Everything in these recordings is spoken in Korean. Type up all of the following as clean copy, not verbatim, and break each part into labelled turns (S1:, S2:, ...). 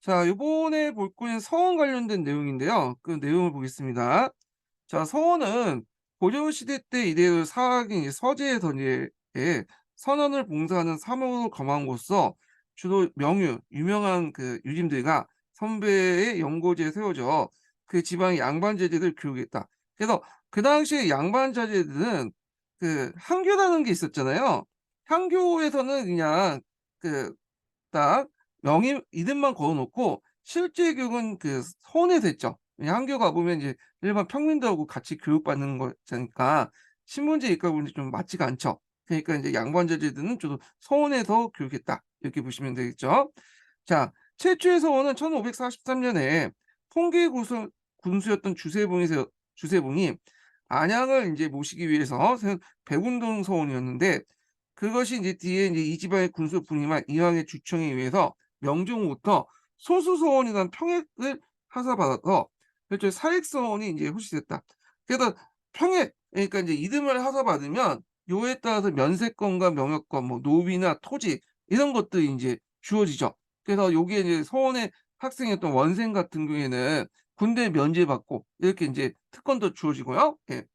S1: 자, 이번에 볼 거는 서원 관련된 내용인데요. 그 내용을 보겠습니다. 자, 서원은 고려시대 때 이래로 사학인 이 서재의 던지에 선원을 봉사하는 사목으로 거망으로써 주로 명유, 유명한 그 유림들과 선배의 연고지에 세워져 그 지방의 양반제제를 교육했다. 그래서 그 당시에 양반자제들은 그 항교라는 게 있었잖아요. 항교에서는 그냥 그 딱 명의 이름만 걸어 놓고 실제 교육은 그 서원에서 했죠. 왜냐 한교 가 보면 이제 일반 평민들하고 같이 교육받는 거니까 신문제 입각은 좀 맞지가 않죠. 그러니까 인제 양반자제들은 주로 서원에서 교육했다. 이렇게 보시면 되겠죠. 자, 최초의 서원은 1543 년에 통계 군수였던 주세봉이 안양을 인제 모시기 위해서 세운 백운동 서원이었는데, 그것이 이제 뒤에 이제 이 지방의 군수 분임한 이황의 주청에 의해서 명종으로부터 소수서원이라는 평액을 하사받아서 일종의 사익서원이 이제 호시됐다. 그래서 평액, 그러니까 이제 이름을 하사받으면 요에 따라서 면세권과 명예권, 뭐 노비나 토지 이런 것들이 이제 주어지죠. 그래서 요게 이제 서원의 학생이었던 원생 같은 경우에는 군대 면제받고 이렇게 인제 특권도 주어지고요. 예.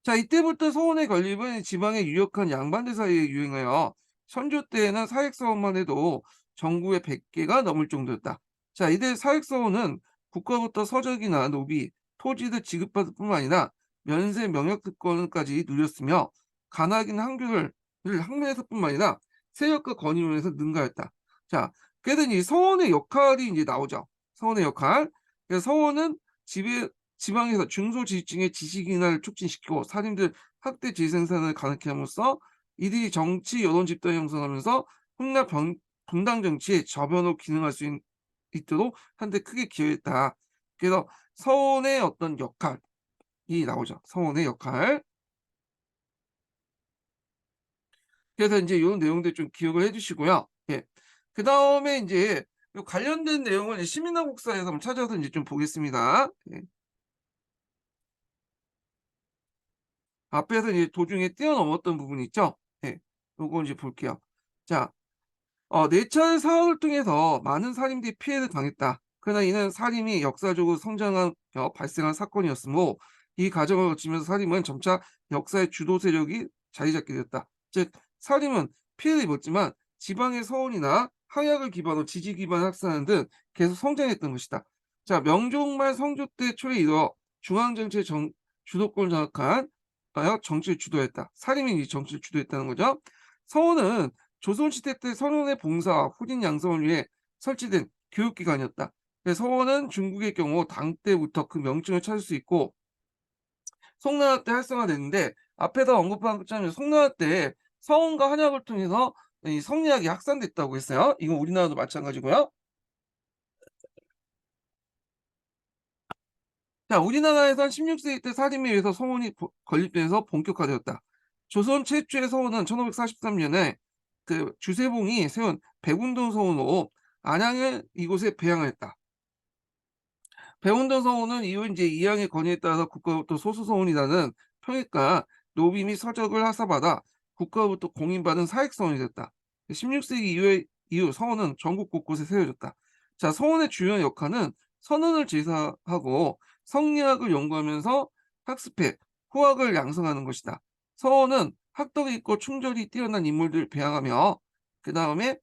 S1: 자, 이때부터 서원의 건립은 지방의 유력한 양반들 사이에 유행하여 선조 때에는 사익서원만 해도 전국에 100개가 넘을 정도였다. 자, 이들 사익서원은 국가부터 서적이나 노비, 토지를 지급받을 뿐만 아니라 면세 명역 특권까지 누렸으며 간악인 한교를 항면에서뿐만 아니라 세력과 권위론에서 능가했다. 자, 그래서 이 서원의 역할이 이제 나오죠. 서원의 역할. 그래서 서원은 지배 지방에서 중소지층의 지식인화를 촉진시키고 산림들 학대 재생산을 가능케 함으로써 이들이 정치 여론 집단을 형성하면서 hun나 분당 정치의 저변으로 기능할 수 있도록 하는 데 크게 기여했다. 그래서 서원의 어떤 역할이 나오죠. 서원의 역할. 그래서 인제 요 내용들 좀 기억을 해 주시고요. 예. 그다음에 인제 요 관련된 내용을 시민화국사에서 한번 찾아서 인제 좀 보겠습니다. 예. 앞에서 이제 도중에 뛰어넘었던 부분이 있죠. 예. 요거 이제 볼게요. 자, 내찰 사업을 통해서 많은 살인들이 피해를 당했다. 그러나 이는 살인이 역사적으로 성장하며 발생한 사건이었으므로 이 과정을 거치면서 살인은 점차 역사의 주도 세력이 자리 잡게 되었다. 즉 살인은 피해를 입었지만 지방의 서원이나 항약을 기반으로 지지 기반 학사하는 등 계속 성장했던 것이다. 자, 명종 말 성조 때 초에 이르러 중앙 정치의 주도권을 장악한 정치를 주도했다. 살인이 정치를 주도했다는 거죠. 서원은 조선시대 때 선원의 봉사와 후진 양성을 위해 설치된 교육기관이었다. 서원은 중국의 경우 당 때부터 그 명칭을 찾을 수 있고 송나라 때 활성화됐는데, 앞에서 언급한 것처럼 송나라 때 서원과 한약을 통해서 이 성리학이 확산됐다고 했어요. 이건 우리나라도 마찬가지고요. 자, 우리나라에선 16세기 때 살인에 의해서 서원이 건립돼서 본격화되었다. 조선 최초의 서원은 1543 년에 그 주세봉이 세운 백운동 서원으로 안양을 이곳에 배양했다. 백운동 서원은 이후 이제 이항의 건의에 따라서 국가로부터 소수서원이라는 평액과 노비 및 서적을 하사받아 국가로부터 공인받은 사익서원이 됐다. 16세기 이후 서원은 전국 곳곳에 세워졌다. 자, 서원의 주요 역할은 선원을 제사하고 성리학을 연구하면서 학습해 후학을 양성하는 것이다. 서원은 학덕이 있고 충절이 뛰어난 인물들을 배양하며 그 다음에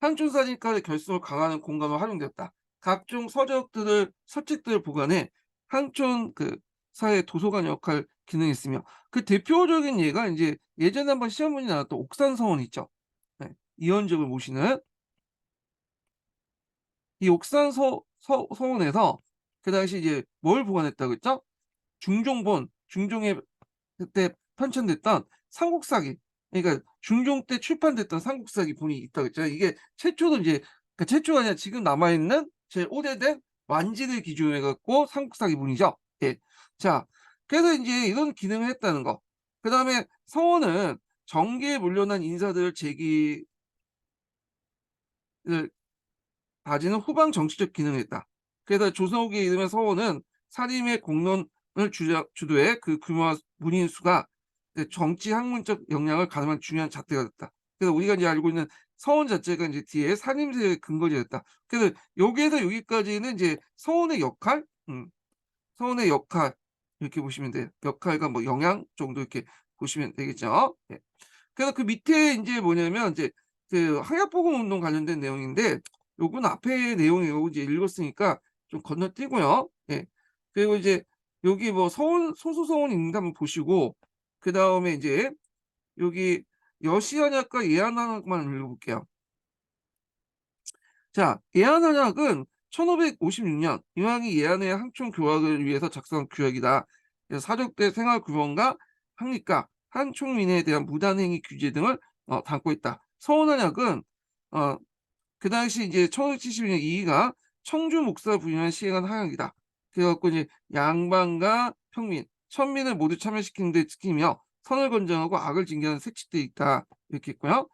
S1: 향촌사진가의 결속을 강화하는 공간으로 활용되었다. 각종 서책들을 보관해 향촌 그 사회 도서관 역할 기능했으며, 그 대표적인 예가 이제 예전에 한번 시험 문제 나왔던 옥산서원 있죠. 네. 이원적을 모시는 이 옥산서원에서 그 당시 이제 뭘 보관했다고 했죠? 중종에 그때 편찬됐던 삼국사기, 그러니까 중종 때 출판됐던 삼국사기 본이 있다고 했잖아요. 이게 최초로 이제, 그러니까 최초가 아니라 지금 남아 있는 제일 오래된 완지를 기준으로 해 갖고 삼국사기 본이죠. 예. 자, 그래서 인제 이런 기능을 했다는 거. 그다음에 서원은 정계에 물려난 인사들을 가지는 후방 정치적 기능을 했다. 그래서 조선 후기에 이르면 서원은 사림의 공론을 주도해 그 규모와 문인 수가 그 정치 학문적 역량을 가늠한 중요한 잣대가 됐다. 그래서 우리가 이제 알고 있는 서원 자체가 이제 뒤에 산림세의 근거지였다. 그래서 여기에서 여기까지는 이제 서원의 역할, 서원의 역할 이렇게 보시면 돼요. 역할과 뭐 영향 정도 이렇게 보시면 되겠죠. 예. 그래서 그 밑에 인제 뭐냐면 인제 그 항약보건 운동 관련된 내용인데 요건 앞에 내용이 요거 이제 읽었으니까 좀 건너뛰고요. 예. 그리고 이제 여기 뭐 서원 소수서원 있는데 한번 보시고 그다음에 인제 여기 여시한약과 예한한약만 읽어볼게요. 자, 예한한약은 1556년 이황이 예한의 항촌 교학을 위해서 작성한 규약이다. 그래서 사족대 생활 규범과 항리과, 한총민에 대한 무단행위 규제 등을 담고 있다. 서원한약은 어 그 당시 이제 1572년 이이가 청주 목사 부임한 시행한 항약이다. 그래 갖고 이제 양반과 평민, 천민을 모두 참여시키는 데 지키며 선을 건정하고 악을 징계하는 색칙도 있다. 이렇게 있고요.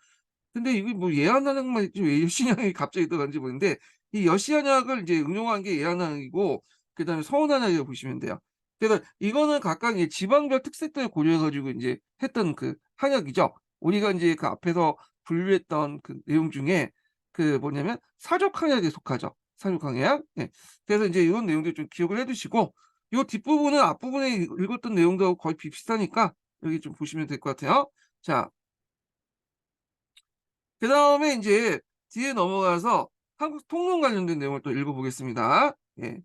S1: 근데 이게 뭐 예한한약만 있지 왜 여신약이 갑자기 들어간지 모르는데 이 여시한약을 이제 응용한 게 예한한약이고 그다음에 서원한약이라고 보시면 돼요. 그래서 이거는 각각 이제 지방별 특색들을 고려해 가지고 인제 했던 그 한약이죠. 우리가 인제 그 앞에서 분류했던 그 내용 중에 그 뭐냐면 사족 한약에 속하죠. 사족 한약. 예. 그래서 인제 이런 내용들 좀 기억을 해 두시고 요 뒷부분은 앞부분에 읽었던 내용들하고 거의 비슷하니까 여기 좀 보시면 될 것 같아요. 자, 그다음에 인제 뒤에 넘어가서 한국 통론 관련된 내용을 또 읽어 보겠습니다. 예.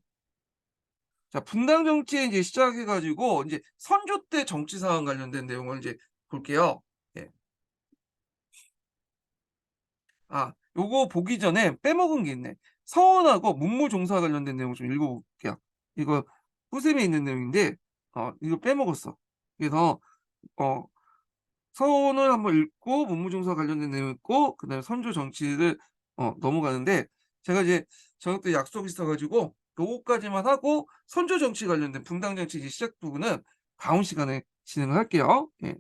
S1: 자, 분당 정치에 인제 시작해 가지고 인제 선조 때 정치 상황 관련된 내용을 인제 볼게요. 예. 아, 요거 보기 전에 빼먹은 게 있네. 서원하고 문무종사 관련된 내용을 좀 읽어 볼게요. 이거 후셈에 있는 내용인데 이거 빼먹었어. 그래서 어 서원을 한번 읽고 문무종사 관련된 내용 읽고 그다음에 선조 정치를 넘어가는데 제가 이제 저녁 때 약속이 있어 가지고 요거까지만 하고 선조 정치 관련된 분당 정치 이제 시작 부분은 다음 시간에 진행을 할게요. 예.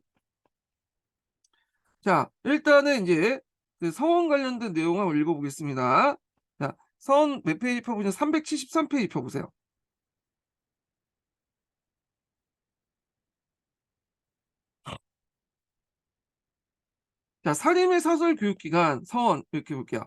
S1: 자, 일단은 인제 그 서원 관련된 내용 한번 읽어 보겠습니다. 자, 서원 몇 페이지 펴 보시면 373 페이지 펴 보세요. 자, 사림의 사설 교육 기관 서원 이렇게 볼게요.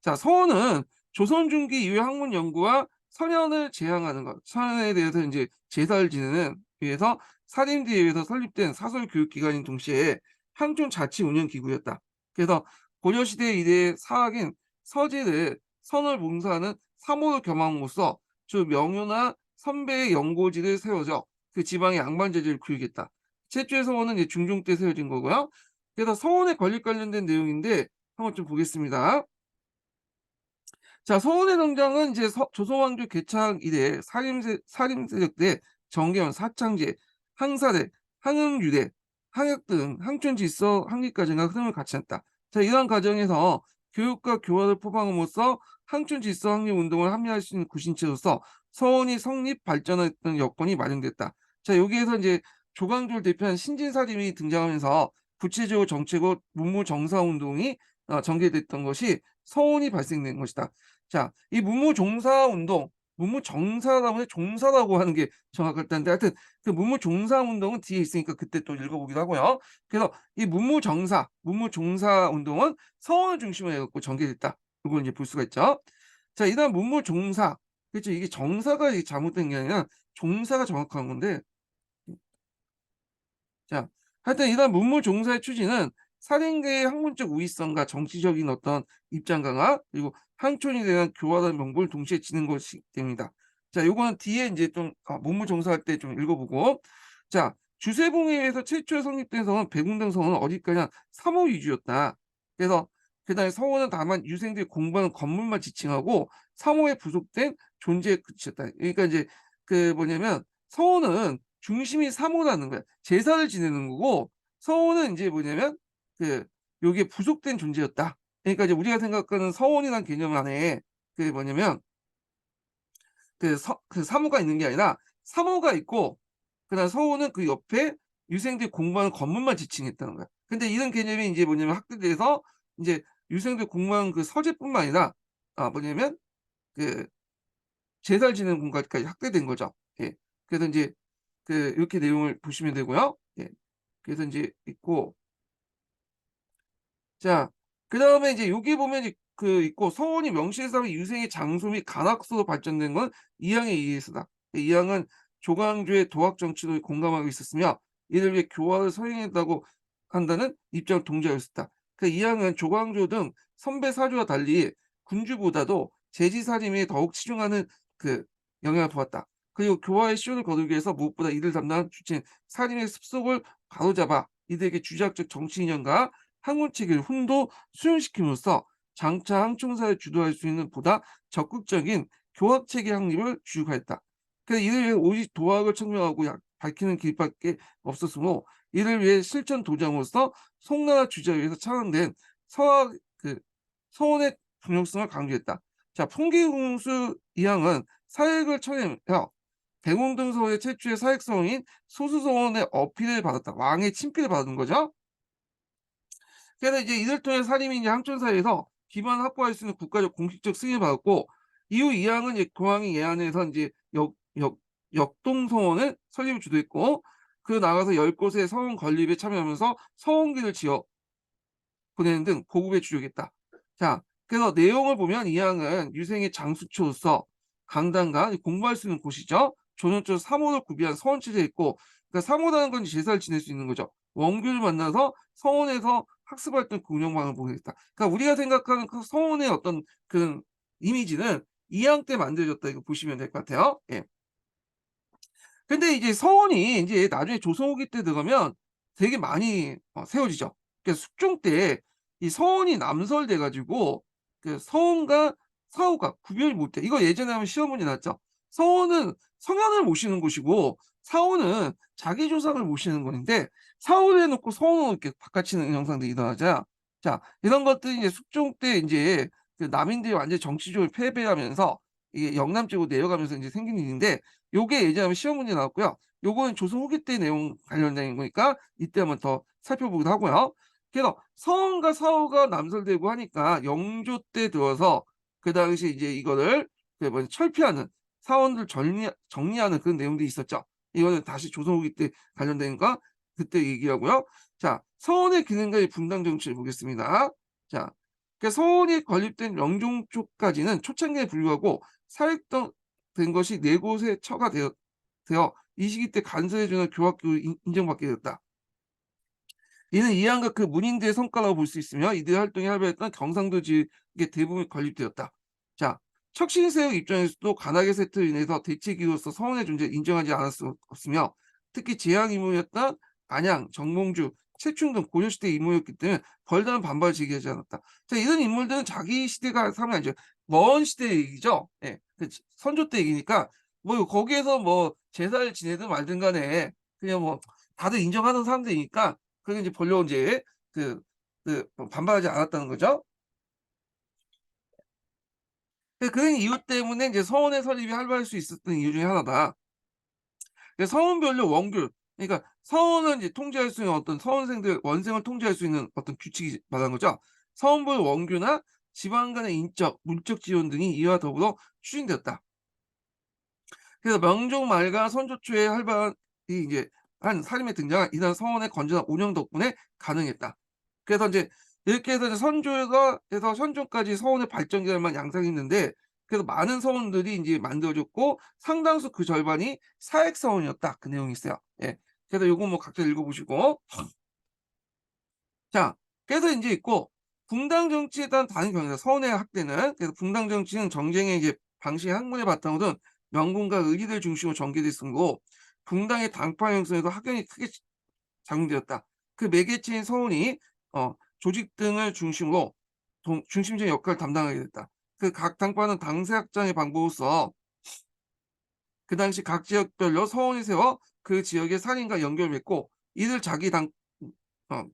S1: 자, 서원은 조선 중기 이후 학문 연구와 선현을 제항하는 것, 선현에 대해서 인제 제사를 지내는 위해서 사림대에 의해서 설립된 사설 교육 기관인 동시에 향촌 자치 운영 기구였다. 그래서 고려 시대 이래의 사학인 서재를 선을 봉사하는 사모를 겸함으로써 주 명효나 선배의 연고지를 세워져 그 지방의 양반제도를 구축했다. 최초의 서원은 이제 중종 때 세워진 거고요. 그래서 서원의 건립 관련된 내용인데 한번 좀 보겠습니다. 자, 서원의 성장은 이제 조선왕조 개창 이래 살림세력 때 정계원, 사창제, 항사대, 항응유대, 항약 등 항촌질서 확립 과정과 흐름을 같이 했다. 자, 이러한 과정에서 교육과 교화를 포방함으로써 항촌질서 확립 운동을 합리화할 수 있는 구신체로서 서원이 성립 발전했던 여건이 마련됐다. 자, 여기에서 이제 조광조를 대표한 신진사림이 등장하면서 구체적으로 정책으로 문무정사 운동이 전개됐던 것이 서원이 발생된 것이다. 자, 이 문무종사 운동, 문무정사라고 해 종사라고 하는 게 정확할 텐데 하여튼 그 문무종사 운동은 뒤에 있으니까 그때 또 읽어보기로 하고요. 그래서 이 문무정사, 문무종사 운동은 서원을 중심으로 해 갖고 전개됐다. 요걸 이제 볼 수가 있죠. 자, 이다음 문무종사. 그렇죠. 이게 정사가 이게 잘못된 게 아니라 종사가 정확한 건데 자, 하여튼 이러한 문무종사의 추진은 사립계의 학문적 우위성과 정치적인 어떤 입장 강화 그리고 향촌에 대한 교활한 명분을 동시에 지닌 것이 됩니다. 자, 요거는 뒤에 인제 좀 문무종사할 때 좀 읽어보고 자, 주세봉에 의해서 최초에 성립된 성은 백운당 성은 어디까지나 사모 위주였다. 그래서 그다음에 서원은 다만 유생들이 공부하는 건물만 지칭하고 사모에 부속된 존재에 그쳤다. 그러니까 인제 그 뭐냐면 서원은 중심이 사모라는 거야. 제사를 지내는 거고 서원은 인제 뭐냐면 그 요게 부속된 존재였다. 그러니까 이제 우리가 생각하는 서원이라는 개념 안에 그게 뭐냐면 그 사모가 있는 게 아니라 사모가 있고 그다음 서원은 그 옆에 유생들이 공부하는 건물만 지칭했다는 거야. 근데 이런 개념이 인제 뭐냐면 확대돼서 인제 유생들이 공부하는 그 서재뿐만 아니라 뭐냐면 그 제사를 지내는 공간까지 확대된 거죠. 예. 그래서 인제 그 요렇게 내용을 보시면 되고요. 예. 그래서 인제 있고 자 그다음에 이제 여기 보면 이제 있고 서원이 명실상부 유생의 장소 및 관학소로 발전된 건 이항에 의해서다. 이항은 조광조의 도학 정치도 공감하고 있었으며 이를 위해 교화를 서행했다고 한다는 입장을 동조하고 있었다. 이항은 조광조 등 선배 사주와 달리 군주보다도 제지살림에 더욱 치중하는 그 영향을 보았다. 그리고 교화의 시효를 거두기 위해서 무엇보다 이를 담당한 주체인 살림의 습속을 바로잡아 이들에게 주작적 정치 이념과 학문 체계를 훈도 수용시킴으로써 장차 항총사를 주도할 수 있는 보다 적극적인 교학 체계 확립을 주육하였다. 그래서 이를 위해 오직 도학을 청명하고 밝히는 길밖에 없었으므로 이를 위해 실천 도장으로서 송나라 주재를 위해서 창안된 서학 서원의 중요성을 강조했다. 자, 풍기공수 이항은 사익을 쳐내며 대공등서의 최초의 사익서원인 소수서원의 어필을 받았다. 왕의 친필을 받은 거죠. 그래서 이제 이들 통해 사림이 이제 항촌 사이에서 기반을 확보할 수 있는 국가적 공식적 승인을 받았고 이후 이항은 이제 공항의 예안에서 이제 역동서원을 설립을 주도했고 그 나가서 10곳의 서원 건립에 참여하면서 서원기를 지어 보내는 등 보급에 주력했다. 자, 그래서 내용을 보면 이항은 유생의 장수초로서 강단과 공부할 수 있는 곳이죠. 조선조 사모를 구비한 서원체제에 있고 그러니까 사모라는 건 제사를 지낼 수 있는 거죠. 원규를 만나서 서원에서 학습활동 운영방을 보겠다. 그러니까 우리가 생각하는 그 서원의 어떤 그 이미지는 이항 때 만들어졌다 이거 보시면 될 것 같아요. 예. 근데 이제 서원이 이제 나중에 조선 후기 때 들어가면 되게 많이 세워지죠. 그래서 숙종 때 이 서원이 남설돼 가지고 서원과 사후가 구별이 못 돼. 이거 예전에 한번 시험 문제 났죠. 서원은 성현을 모시는 곳이고 사후는 자기 조상을 모시는 곳인데 사후를 해 놓고 서원을 이렇게 바꿔치는 형상들이 일어나죠. 자, 이런 것들이 이제 숙종 때 인제 남인들이 완전히 정치적으로 패배하면서 이게 영남 쪽으로 내려가면서 인제 생긴 일인데 요게 예전에 한번 시험 문제 나왔고요. 요거는 조선 후기 때 내용 관련된 거니까 이때 한번 더 살펴보기도 하고요. 그래서 서원과 사후가 남설되고 하니까 영조 때 들어서 그 당시에 이제 이거를 철폐하는 사원들 정리하는 그런 내용들이 있었죠. 이거는 다시 조선 후기 때 관련된 거 그때 얘기하고요. 자, 서원의 기능과의 분당 정치를 보겠습니다. 자, 서원이 건립된 명종 쪽까지는 초창기에 불구하고 사획된 것이 4곳에 처가 되어 이 시기 때 간서해 주는 교학교를 인정받게 되었다. 이는 이항과 그 문인들의 성과라고 볼 수 있으며 이들의 활동이 활발했던 경상도 지역의 대부분이 건립되었다. 자, 척신세력 입장에서도 관악의 세트로 인해서 대치기로서 서원의 존재를 인정하지 않을 수 없으며 특히 재앙 인물이었던 안양, 정몽주, 최충 등 고려시대 인물이었기 때문에 별다른 반발을 제기하지 않았다. 자, 이런 인물들은 자기 시대가 상이 아니죠. 먼 시대 얘기죠. 예, 선조 때 얘기니까 뭐 거기에서 뭐 제사를 지내든 말든 간에 그냥 뭐 다들 인정하는 사람들이니까 그게 이제 별로 인제 반발하지 않았다는 거죠. 그런 이유 때문에 이제 서원의 설립이 활발할 수 있었던 이유 중에 하나다. 서원별로 원균 그러니까 서원을 이제 통제할 수 있는 어떤 서원생들 원생을 통제할 수 있는 어떤 규칙이 말하는 거죠. 서원별 원규나 지방 간의 인적, 물적 지원 등이 이와 더불어 추진되었다. 그래서 명종 말과 선조 초에 활발한 이제 한 살림의 등장은 이러한 서원의 건전한 운영 덕분에 가능했다. 그래서 인제 이렇게 해서 이제 선조가 해서 선조까지 서원의 발전 기간만 양상이 있는데 그래서 많은 서원들이 인제 만들어졌고 상당수 그 절반이 사액 서원이었다. 그 내용이 있어요. 예. 그래서 요거 뭐 각자 읽어 보시고 자, 그래서 인제 있고 붕당 정치에 따른 다른 경우입니다. 서원의 확대는 그래서 붕당 정치는 정쟁의 이제 방식의 학문의 바탕으로 둔 명분과 의리를 중심으로 전개됐은 거고 붕당의 당파 형성에도 학연이 크게 작용되었다. 그 매개체인 서원이 조직 등을 중심으로 중심적인 역할을 담당하게 됐다. 그 각 당파는 당사학장의 방법으로서 그 당시 각 지역별로 서원을 세워 그 지역의 살인과 연결을 맺고 이를 자기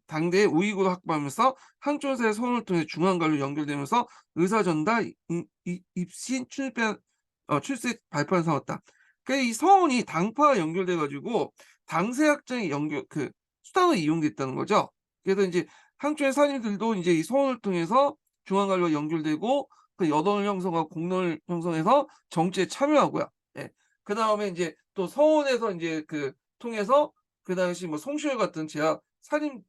S1: 당대의 우익으로 확보하면서 항존사의 서원을 통해 중앙관로 연결되면서 의사전달, 입신, 출세 발표를 세웠다. 그러니까 이 서원이 당파와 연결돼 가지고 당세학장의 수단으로 이용됐다는 거죠. 그래서 인제 항촌의 사님들도 인제 이 서원을 통해서 중앙관료와 연결되고 그 여론을 형성하고 공론을 형성해서 정치에 참여하고요. 예. 그다음에 인제 또 서원에서 인제 통해서 그 당시 뭐 송시열 같은 제야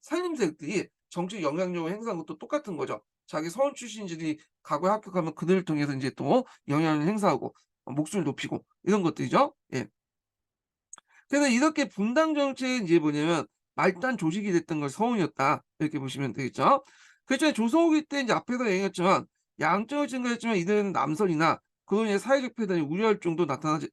S1: 살림세력들이 정치 영향력을 행사하는 것도 똑같은 거죠. 자기 서원 출신들이 과거에 합격하면 그들을 통해서 인제 또 영향을 행사하고 목소리를 높이고 이런 것들이죠. 예. 그래서 이렇게 분당 정책이 인제 뭐냐면 말단 조직이 됐던 것이 서원이었다. 이렇게 보시면 되겠죠. 그렇지만 조선후기 때 인제 앞에서 얘기했지만 양적이 증가했지만 이들은 남선이나 그로 인해 사회적 패단이 우려할 정도로 나타나진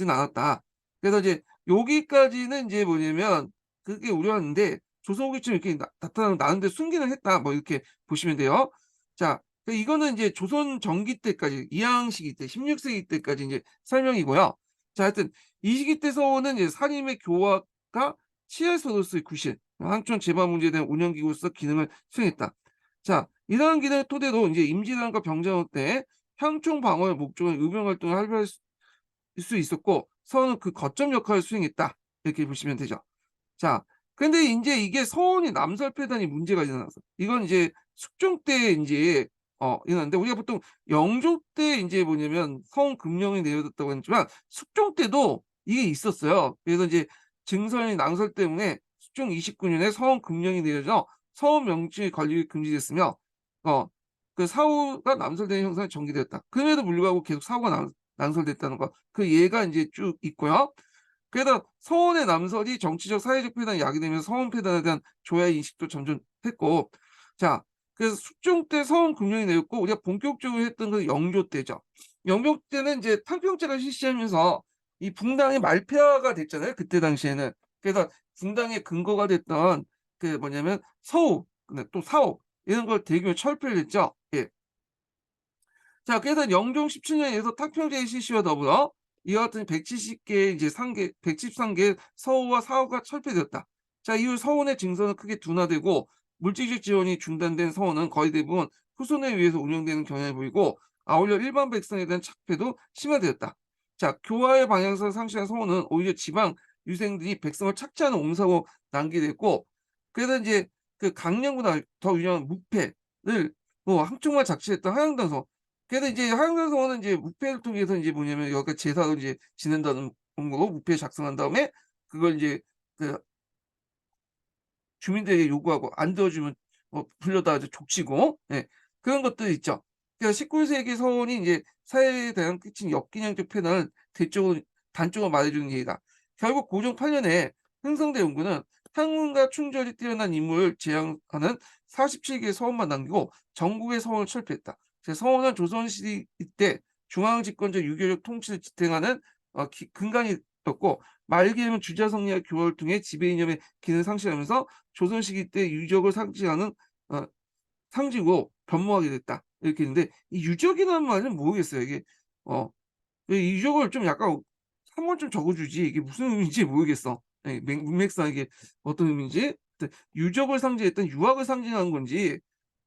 S1: 않았다. 그래서 이제 여기까지는 인제 뭐냐면 그게 우려하는데 조선후기처럼 이렇게 나타나는데 숨기는 했다. 뭐 이렇게 보시면 돼요. 자, 이거는 인제 조선 전기 때까지 이항 시기 때 16 세기 때까지 인제 설명이고요. 자, 하여튼 이 시기 때 서원은 이제 산림의 교화가 치열서로서의 구실, 항촌 재발 문제에 대한 운영기구로서 기능을 수행했다. 자, 이러한 기능을 토대로 이제 임진왜란과 병자호 때 향촌 방어의 목적은 의병 활동을 활발할 수 있었고 서원은 그 거점 역할을 수행했다. 이렇게 보시면 되죠. 자, 근데 인제 이게 서원이 남설패단이 문제가 일어나서 이건 이제 숙종 때 인제 일어났는데 우리가 보통 영조 때 인제 뭐냐면 서원 금령이 내려졌다고 했지만 숙종 때도 이게 있었어요. 그래서 이제 증선이 낭설 때문에 숙종 29년에 서원 금령이 내려져 서원 명칭의 관리가 금지됐으며 어 그 사후가 남설되는 형상이 전개되었다. 그럼에도 불구하고 계속 사후가 남설됐다는 거. 그 예가 인제 쭉 있고요. 그래서 서원의 남설이 정치적 사회적 패단이 야기되면서 서원 패단에 대한 조야의 인식도 점점 했고 자 그래서 숙종 때 서원 금령이 내렸고 우리가 본격적으로 했던 건 영조 때죠. 영조 때는 인제 탕평제를 실시하면서 이 붕당이 말폐화가 됐잖아요 그때 당시에는. 그래서 붕당의 근거가 됐던 그 뭐냐면 서우 근데 또 사오 이런 걸 대규모 철폐를 했죠. 예. 자 그래서 영종 17년에서 탕평제의 실시와 더불어 이와 같은 170개의 이제 상계 113개의 서호와 사호가 철폐되었다. 자 이후 서원의 증서는 크게 둔화되고 물질적 지원이 중단된 서원은 거의 대부분 후손에 의해서 운영되는 경향을 보이고 아울러 일반 백성에 대한 착폐도 심화되었다. 자 교화의 방향성을 상실한 서원은 오히려 지방 유생들이 백성을 착취하는 옹사고 남기게 됐고 그래서 인제 그 강령보다 더 유명한 무패를 뭐 한쪽만 작시했던 하양단서 그래서 이제 하양단성어는 이제 무패를 통해서 인제 뭐냐면 여기가 제사를 이제 지낸다는 거고 무패 작성한 다음에 그걸 인제 그 주민들에게 요구하고 안 들어주면 불려다 이제 족치고 예 그런 것들이 있죠. 그러니까 19 세기 서원이 인제 사회에 대한 끼친 역기능적 패널을 대쪽으로 단적으로 말해 주는 얘기다. 결국 고종 8 년에 흥성대 연구는 학문과 충절이 뛰어난 인물을 제왕하는 47 개의 서원만 남기고 전국의 서원을 철폐했다. 서원은 조선시대 이때 중앙집권적 유교적 통치를 지탱하는 근간이었고 말기에는 주자성리와 교화를 통해 지배 이념의 기능을 상실하면서 조선 시기 때 유적을 상징하는 어 상징으로 변모하게 됐다. 이렇게 했는데 이 유적이라는 말은 모르겠어요. 이게 이 유적을 좀 약간 한 번 좀 적어 주지 이게 무슨 의미인지 모르겠어. 예 문맥상 이게 어떤 의미인지. 유적을 상징했던 유학을 상징하는 건지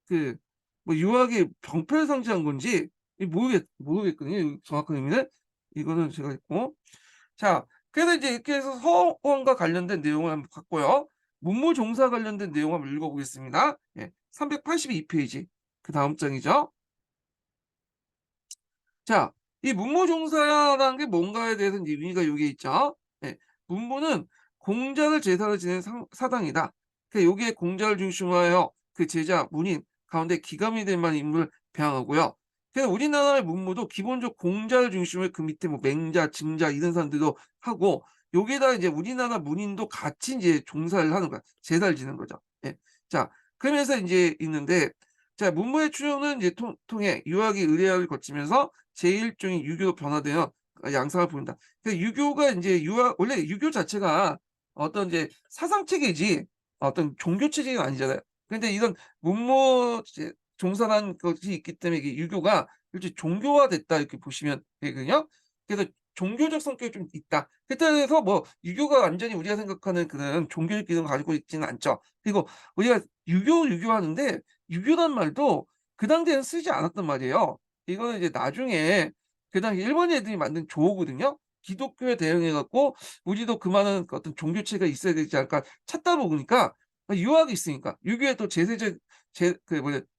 S1: 그 뭐 유학의 병폐를 상징한 건지 이 모르겠거든요 정확한 의미는. 이거는 제가 있고 자 그래서 이제 이렇게 해서 서원과 관련된 내용을 한번 봤고요. 문무종사 관련된 내용 한번 읽어 보겠습니다. 예. 382 페이지. 그다음 장이죠. 자, 이 문무종사라는 게 뭔가에 대해서는 이제 의미가 요게 있죠. 예. 문무는 공자를 제사로 지낸 사당이다. 요게 공자를 중심으로 하여 그 제자, 문인 가운데 기감이 될 만한 인물을 배양하고요. 그래서 우리나라의 문무도 기본적으로 공자를 중심으로 그 밑에 뭐 맹자, 증자 이런 사람들도 하고 여기에다가 이제 우리나라 문인도 같이 인제 종사를 하는 거야. 제사를 지는 거죠. 예. 자, 그러면서 인제 있는데 자 문무의 추종은 이제 통해 유학이 의례화를 거치면서 제1종이 유교로 변화되어 양상을 보인다. 유교가 인제 유학 원래 유교 자체가 어떤 이제 사상 체계지 어떤 종교 체제가 아니잖아요. 근데 이런 문무 이제 종사라는 것이 있기 때문에 이게 유교가 일종의 종교화됐다 이렇게 보시면 되거든요. 그래서 종교적 성격이 좀 있다. 그렇다고 해서 뭐 유교가 완전히 우리가 생각하는 그런 종교적 기능을 가지고 있지는 않죠. 그리고 우리가 유교하는데 유교란 말도 그 당시에는 쓰지 않았단 말이에요. 이거는 이제 나중에 그 당시 일본 애들이 만든 조어거든요. 기독교에 대응해 갖고 우리도 그만한 어떤 종교체가 있어야 되지 않을까 찾다 보니까 유학이 있으니까 유교에 또 제세적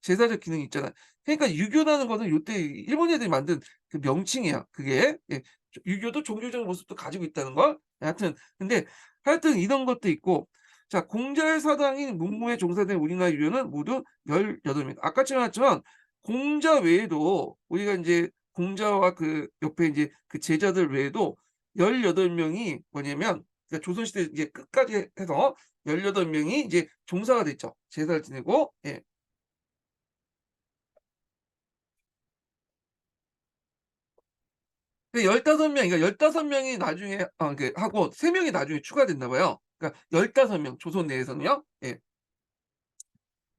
S1: 제사적 기능이 있잖아요. 그러니까 유교라는 거는 요때 일본 애들이 만든 그 명칭이야 그게. 예. 유교도 종교적 모습도 가지고 있다는 걸. 여하튼 근데 하여튼 이런 것도 있고 자, 공자의 사당인 문무에 종사된 우리나라 유료는 모두 18명입니다. 아까처럼 말했지만 공자 외에도 우리가 이제 공자와 그 옆에 이제 그 제자들 외에도 18명이 뭐냐면 그러니까 조선시대 이제 끝까지 해서 18명이 이제 종사가 됐죠. 제사를 지내고. 예. 그 15명, 그러니까 15명이 나중에 그 하고 3명이 나중에 추가됐나 봐요. 그러니까 15명 조선 내에서는요. 예.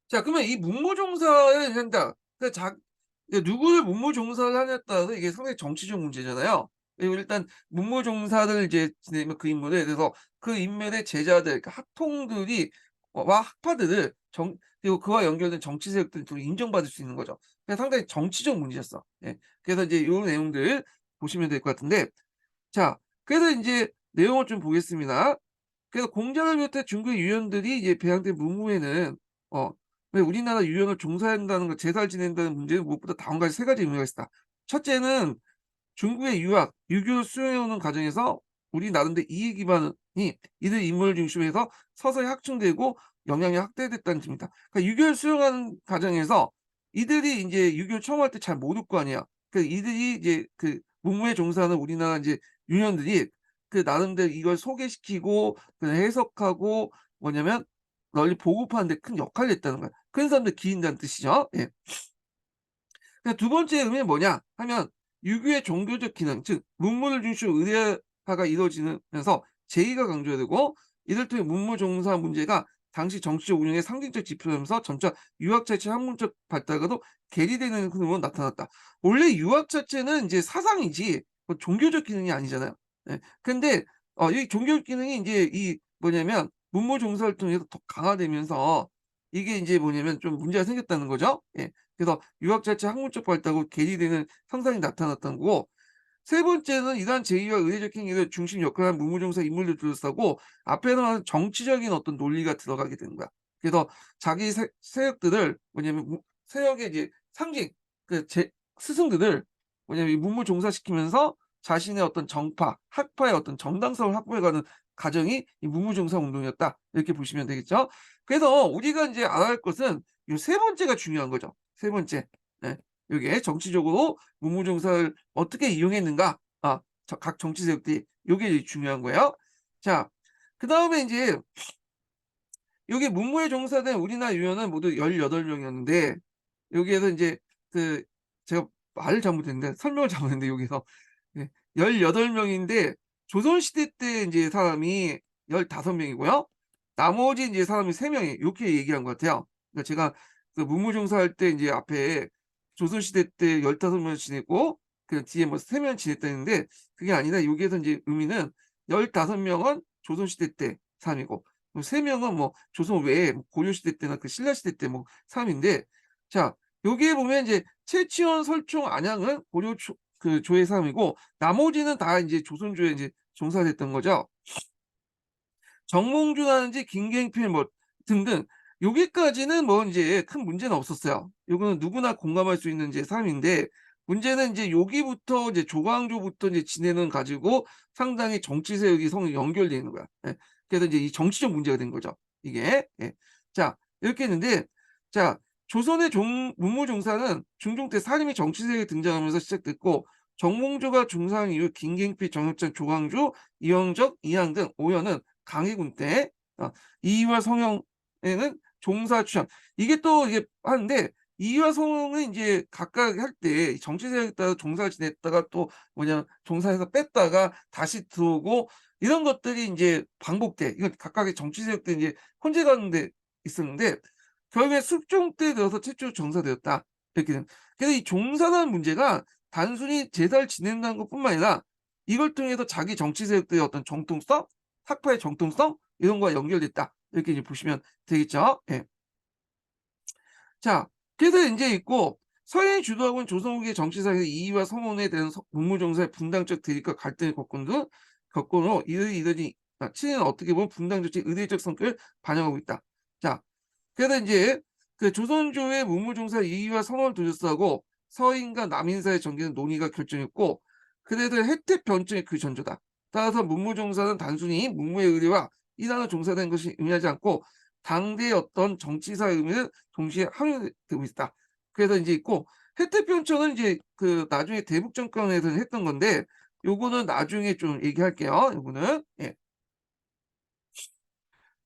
S1: 자, 그러면 이 문무종사를 한다. 그 누구를 문무종사를 하냐에 따라서 이게 상당히 정치적 문제잖아요. 그리고 일단 문무종사를 이제 지내면 그 인물에 대해서 그 인물의 제자들, 그러니까 학통들이 와 학파들을 그리고 그와 연결된 정치 세력들이 또 인정받을 수 있는 거죠. 그래서 상당히 정치적 문제였어. 예. 그래서 이제 요 내용들 보시면 될 것 같은데 자, 그래서 인제 내용을 좀 보겠습니다. 그래서 공자를 비롯해 중국의 유연들이 이제 배양된 문무에는 어 왜 우리나라 유연을 종사한다는 걸 제사를 지낸다는 문제는 무엇보다 다음 가지 3가지 의미가 있다. 첫째는 중국의 유학, 유교를 수용해 오는 과정에서 우리 나름대로 이해 기반이 이들 인물을 중심으로 해서 서서히 확충되고 영향이 확대됐다는 점이다. 그러니까 유교를 수용하는 과정에서 이들이 인제 유교를 처음 할 때 잘 모를 거 아니야. 그 이들이 이제 그 문무에 종사하는 우리나라 인제 유년들이 그 나름대로 이걸 소개시키고 그 해석하고 뭐냐면 널리 보급하는 데 큰 역할을 했다는 거야. 그런 사람들 기인다는 뜻이죠. 예. 두 번째 의미는 뭐냐 하면 유교의 종교적 기능 즉 문물을 중심으로 의례화가 이루어지면서 제의가 강조되고 이를 통해 문무 종사 문제가 당시 정치적 운영의 상징적 지표라면서 점차 유학 자체 학문적 발달과도 괴리되는 흐름으로 나타났다. 원래 유학 자체는 이제 사상이지 뭐 종교적 기능이 아니잖아요. 예. 근데 이 종교적 기능이 인제 이 뭐냐면 문무 종사를 통해서 더 강화되면서 이게 인제 뭐냐면 좀 문제가 생겼다는 거죠. 예. 그래서 유학 자체 학문적 발달하고 괴리되는 현상이 나타났던 거고 세 번째는 이러한 제의와 의례적 행위를 중심 역할을 한 문무종사 인물들 둘러싸고 앞에서 말한 정치적인 어떤 논리가 들어가게 되는 거야. 그래서 자기 세력들을 뭐냐면 세력의 이제 상징 그 스승들을 뭐냐면 이 문무종사시키면서 자신의 어떤 정파, 학파의 어떤 정당성을 확보해 가는 과정이 이 문무종사 운동이었다. 이렇게 보시면 되겠죠. 그래서 우리가 인제 알아야 할 것은 요 세 번째가 중요한 거죠. 세 번째. 예. 요게 정치적으로 문무종사를 어떻게 이용했는가. 각 정치 세력들이 요게 중요한 거예요. 자, 그다음에 인제 여기 문무에 종사된 우리나라 유효는 모두 18명이었는데 여기에서 인제 그 제가 말을 잘못했는데 설명을 잘못했는데 여기서 예 18명인데 조선시대 때 인제 사람이 15명이고요. 나머지 인제 사람이 3명이 요렇게 얘기한 것 같아요. 그러니까 제가 그 문무종사할 때 인제 앞에 조선시대 때 15명 지냈고 그 뒤에 뭐 3명 지냈다 했는데 그게 아니라 여기에서 인제 의미는 15명은 조선시대 때 사람이고 3명은 뭐 조선 외에 뭐 고려시대 때나 그 신라시대 때 뭐 사람인데 자 여기에 보면 이제 최치원, 설총, 안양은 고려 그 조의 사람이고 나머지는 다 인제 조선조에 인제 종사됐던 거죠. 정몽주라든지 김갱필 뭐 등등 여기까지는 뭐 인제 큰 문제는 없었어요. 요거는 누구나 공감할 수 있는 이제 삶인데 문제는 인제 여기부터 이제 조광조부터 이제 지내는 가지고 상당히 정치 세력이 연결돼 있는 거야. 예. 그래서 이제 이 정치적 문제가 된 거죠 이게. 예. 자 이렇게 했는데 자 조선의 문무종사는 중종 때 사림이 정치 세력이 등장하면서 시작됐고 정몽주가 중상한 이후 김갱필, 정혁찬, 조광조, 이영적, 이항 등 오연은 강희군 때 이의와 성형에는 종사 취향 이게 또 이게 하는데 이의와 성형은 인제 각각 할 때 정치 세력에 따라 종사를 지냈다가 또 뭐냐 종사해서 뺐다가 다시 들어오고 이런 것들이 인제 반복돼. 이건 각각의 정치 세력들이 인제 혼재가는 데 있었는데 결국에 숙종 때 들어서 최초로 정사되었다. 이렇게 된 그래서 이 종사라는 문제가 단순히 제사를 지낸다는 것뿐만 아니라 이걸 통해서 자기 정치 세력들의 어떤 정통성, 학파의 정통성 이런 거와 연결됐다. 이렇게 이제 보시면 되겠죠. 예. 자 그래서 인제 있고 서인이 주도하고 있는 조선 후기 정치사에서 이의와 성혼에 대한 문무종사의 분당적 대립과 갈등의 격권으로 이들이 친일은 어떻게 보면 분당적 의례적 성격을 반영하고 있다. 자 그래서 인제 그 조선조의 문무종사 이의와 성혼을 둘러싸고 서인과 남인사의 전개는 논의가 결정했고 그들의 혜택 변증이 그 전조다. 따라서 문무종사는 단순히 문무의 의례와 이 단어 종사된 것이 의미하지 않고 당대의 어떤 정치사의 의미는 동시에 함유되고 있다. 그래서 이제 있고 혜택편처는 이제 그 나중에 대북 정권에서 했던 건데 요거는 나중에 좀 얘기할게요. 요거는 예.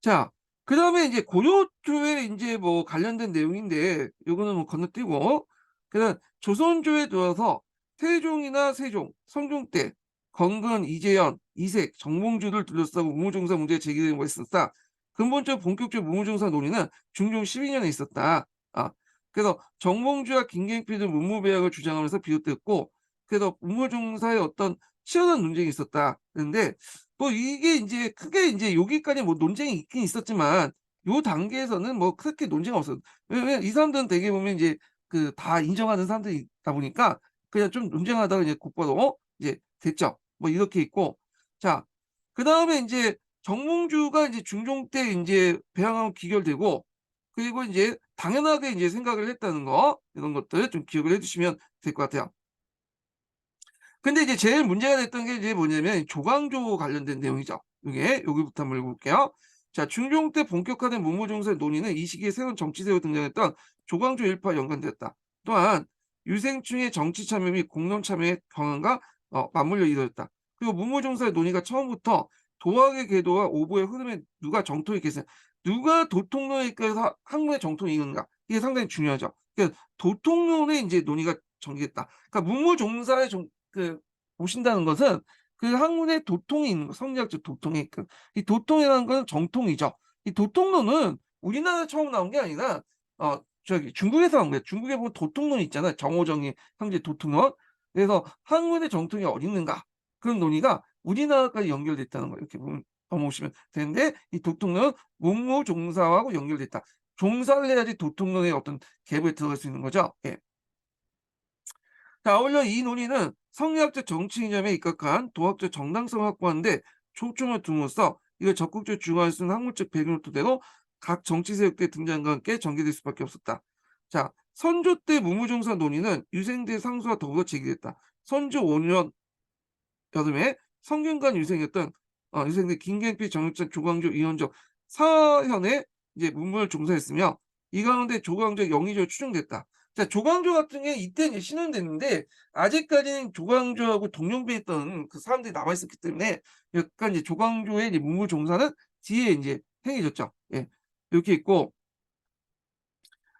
S1: 자, 그다음에 이제 고려조에 인제 뭐 관련된 내용인데 요거는 뭐 건너뛰고 그다음 조선조에 들어서 태종이나 세종, 성종 때 건건, 이재현, 이색, 정몽주를 둘러싸고 무무종사 문제가 제기되는 바 있었다. 근본적 본격적 무무종사 논의는 중종 12년에 있었다. 아, 그래서 정몽주와 김갱필 등 문무배약을 주장하면서 비롯됐고 그래서 무무종사의 어떤 치열한 논쟁이 있었다. 그런데 뭐 이게 인제 크게 인제 여기까지 뭐 논쟁이 있긴 있었지만 요 단계에서는 뭐 그렇게 논쟁이 없었 왜냐면 이 사람들은 되게 보면 이제 그 다 인정하는 사람들이다 보니까 그냥 좀 논쟁하다가 이제 곧바로 이제 됐죠. 뭐 이렇게 있고 자 그다음에 인제 정몽주가 인제 중종 때 인제 배양하고 귀결되고 그리고 인제 당연하게 인제 생각을 했다는 거 이런 것들 좀 기억을 해 주시면 될 것 같아요. 근데 이제 제일 문제가 됐던 게 이제 뭐냐면 조광조 관련된 내용이죠. 요게 여기부터 한번 읽어볼게요. 자, 중종 때 본격화된 문무종사 논의는 이 시기에 새로운 정치세로 등장했던 조광조 일파와 연관되었다. 또한 유생충의 정치 참여 및 공론 참여의 경험과 맞물려 이루어졌다. 그리고 문무종사의 논의가 처음부터 도학의 궤도와 오보의 흐름에 누가 정통이 계세 누가 도통론에 이끌어서 학문의 정통이 있는가 이게 상당히 중요하죠. 그러니까 도통론의 이제 논의가 전개됐다. 그러니까 문무종사의 보신다는 것은 그 학문에 도통이 있는 거 성리학적 도통이 이 도통이라는 건 정통이죠. 이 도통론은 우리나라에 처음 나온 게 아니라 저기 중국에서 나온 거예요. 중국에 보면 도통론이 있잖아요. 정호정의 형제 도통론. 그래서 학문의 정통이 어디 있는가 그런 논의가 우리나라까지 연결됐다는 거예요. 이렇게 보면 넘어오시면 되는데 이 도통론은 문무종사하고 연결됐다. 종사를 해야지 도통론의 어떤 갭에 들어갈 수 있는 거죠. 예. 자, 아울러 이 논의는 성리학적 정치 이념에 입각한 도학적 정당성을 확보하는 데 초점을 둠으로써 이걸 적극적으로 중화할 수 있는 학문적 배경을 토대로 각 정치 세력들의 등장과 함께 전개될 수밖에 없었다. 자, 선조 때 무무종사 논의는 유생대 상수와 더불어 제기됐다. 선조 5년 여름에 성균관 유생이었던 유생대 김갱필, 정육찬, 조광조, 이현적 사현에 이제 문문을 종사했으며 이 가운데 조광조 영의조로 추정됐다. 자, 조광조 같은 게 이때 이제 신원됐는데 아직까지는 조광조하고 동년배에 있던 그 사람들이 남아 있었기 때문에 약간 이제 조광조의 이제 문물 종사는 뒤에 이제 행해졌죠. 예. 이렇게 있고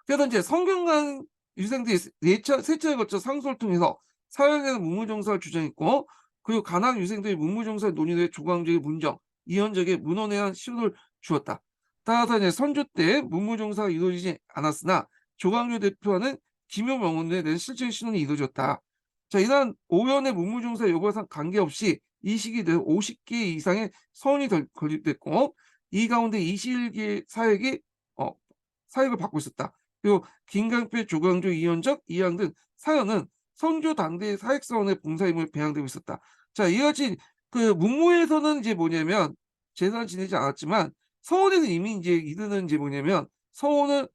S1: 그래서 이제 성균관 유생들이 세 차례 거쳐 상소를 통해서 사형에는 문무종사를 주장했고 그리고 간학 유생들이 문무종사 논의에 조광조의 문정, 이현적의 문헌에 대한 시도를 주었다. 따라서 이제 선조 때 문무종사가 이루어지지 않았으나 조광조 대표와는 김효명원에 대한 실질 신원이 이루어졌다. 자, 이러한 오연의 문무종사 여부와 관계없이 이 시기 내 50개 이상의 서원이 건립됐고 이 가운데 21개 사역이 사역을 받고 있었다. 그리고 김강필, 조광조, 이현적, 이양 등 사연은 선조 당대의 사역사원의 봉사임을 배양되고 있었다. 자, 이와 같이 그 문무에서는 이제 뭐냐면 제사를 지내지 않았지만 서원에서 이미 이제 이들은 이제 뭐냐면 서원을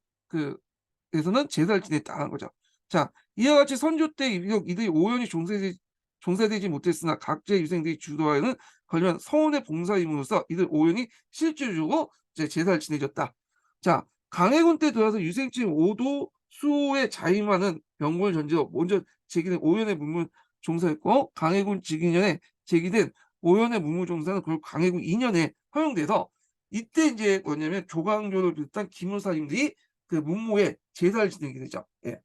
S1: 에서는 제사를 지냈다는 거죠. 자, 이와 같이 선조 때 이들이 오연히 종사되지 못했으나 각제 유생들이 주도하여는 관련 서원의 봉사임으로써 이들 오연이 실질적으로 이제 제사를 지내줬다. 자, 강해군 때 들어와서 유생층 오도 수호에 자임하는 명분을 전제로 먼저 제기된 오연의 문물 종사했고 강해군 즉위년에 제기된 오연의 문물 종사는 결국 강해군 2년에 허용돼서 이때 이제 뭐냐면 조광조를 비롯한 기무사님들이 그 문무에 제사를 지내게 되죠. 예.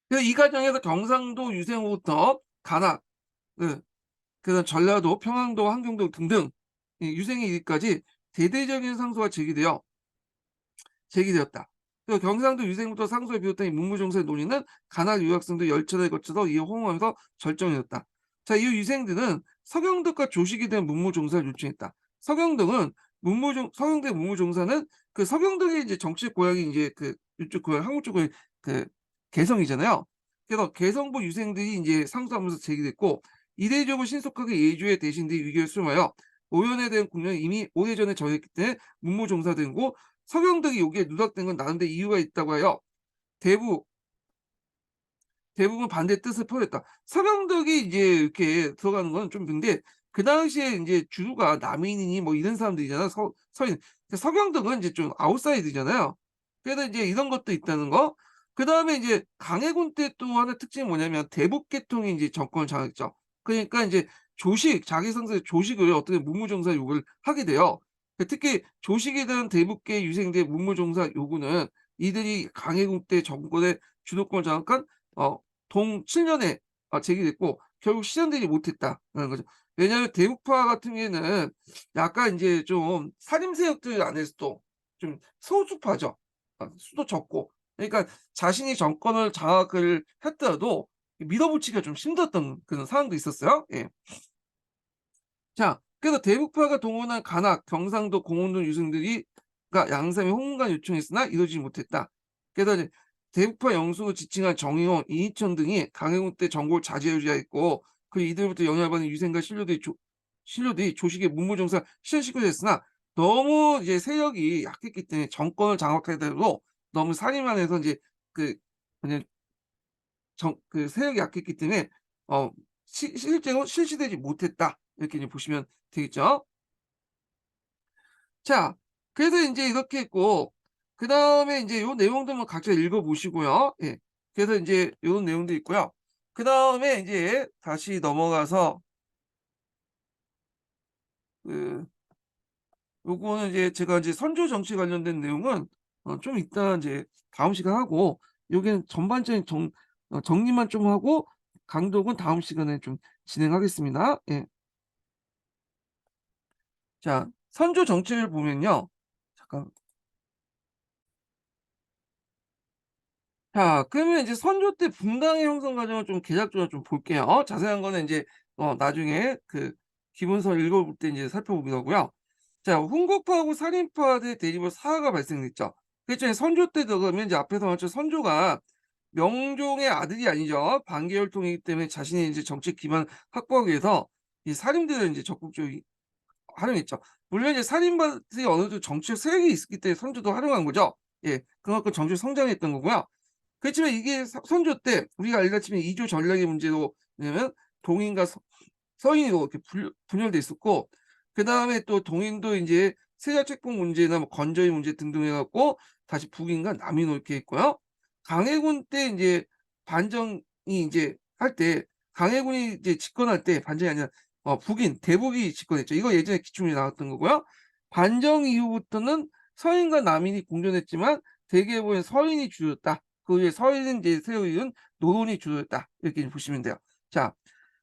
S1: 그래서 이 과정에서 경상도 유생으로부터 간악, 그, 그다음 전라도, 평안도, 함경도 등등 유생에 이르기까지 대대적인 상소가 제기되었다. 그리고 경상도 유생부터 상소에 비롯한 이 문무종사의 논의는 간악 유학생도 열차를 거쳐서 이어 호응하면서 절정이었다. 자, 이 유생들은 서경덕과 조식이 된 문무종사를 요청했다. 서경덕 문무종사는 그 서경덕의 이제 정치 고향이 이제 그 이쪽 고향 한국 쪽 고향 그 개성이잖아요. 그래서 개성부 유생들이 이제 상소하면서 제기됐고 이례적으로 신속하게 예주의 대신들이 위기를 수용하여 오연에 대한 국면이 이미 오래전에 정했기 때문에 문무종사되고 서경덕이 여기에 누락된 건 나름대로 이유가 있다고 하여 대부 대부분 반대 뜻을 표했다. 서경덕이 이제 이렇게 들어가는 건 좀 근데 그 당시에 인제 주류가 남인이니 뭐 이런 사람들이잖아. 서인. 서경덕은 이제 좀 아웃사이더잖아요. 그래서 이제 이런 것도 있다는 거. 그다음에 이제 강해군 때 또 하나 특징이 뭐냐면 대북 계통이 인제 정권을 장악했죠. 그러니까 인제 조식, 자기 상대의 조식을 어떻게 문무종사 요구를 하게 돼요. 특히 조식에 대한 대북계 유생대 문무종사 요구는 이들이 강해군 때 정권의 주도권을 장악한 어 동 7 년에 제기됐고 결국 실현되지 못했다라는 거죠. 왜냐하면 대북파 같은 경우에는 약간 인제 좀 살림 세력들 안에서도 좀 소수파죠. 수도 적고. 그러니까 자신이 정권을 장악을 했더라도 밀어붙이기가 좀 힘들었던 그런 상황도 있었어요. 예. 자, 그래서 대북파가 동원한 간악, 경상도 공원동 유승들이 양삼에 홍보가 요청했으나 이루어지지 못했다. 그래서 이제 대북파 영수로 지칭한 정의용, 이희천 등이 강해군 때 정보를 좌지우지했고 이들부터 영향을 받은 유생과 신료들이 조직의 문무종사 실현시키려 했으나 너무 이제 세력이 약했기 때문에 정권을 장악하더라도 너무 살인만 해서 이제 그 뭐냐 세력이 약했기 때문에 어 시 실제로 실시되지 못했다. 이렇게 이제 보시면 되겠죠. 자, 그래서 인제 이렇게 했고 그다음에 인제 요 내용들만 각자 읽어 보시고요. 예. 그래서 인제 요런 내용도 있고요. 그다음에 인제 다시 넘어가서 그 요거는 이제 제가 이제 선조 정치 관련된 내용은 좀 이따 인제 다음 시간에 하고 요게는 전반적인 정리만 좀 하고 강독은 다음 시간에 좀 진행하겠습니다. 예. 자, 선조 정치를 보면요. 잠깐. 자, 그러면 이제 선조 때 분당의 형성 과정을 좀 개략적으로 좀 볼게요. 자세한 거는 인제 나중에 기본서를 읽어볼 때 인제 살펴보기로 하고요. 자, 훈국파하고 살인파들의 대립으로 사화가 발생했죠. 그랬더니 선조 때 들어가면 이제 앞에서 말했죠. 선조가 명종의 아들이 아니죠. 반계혈통이기 때문에 자신의 이제 정치 기반을 확보하기 위해서 이 살인들을 인제 적극적으로 활용했죠. 물론 이제 살인파들이 어느 정도 정치적 세력이 있었기 때문에 선조도 활용한 거죠. 예. 그만큼 정치적 성장했던 거고요. 그렇지만 이게 선조 때 우리가 알다시피 이조 전략의 문제로 왜냐면 동인과 서인으로 이렇게 분열돼 있었고 그다음에 또 동인도 인제 세자 책봉 문제나 뭐 건조의 문제 등등 해 갖고 다시 북인과 남인으로 이렇게 했고요. 강해군 때 인제 반정이 인제 할 때 강해군이 이제 집권할 때 반정이 아니라 북인, 대북이 집권했죠. 이거 예전에 기출문제 나왔던 거고요. 반정 이후부터는 서인과 남인이 공존했지만 대개 보면 서인이 주였다. 그 외에 서인 이제 세력은 노론이 주도했다. 이렇게 보시면 돼요. 자,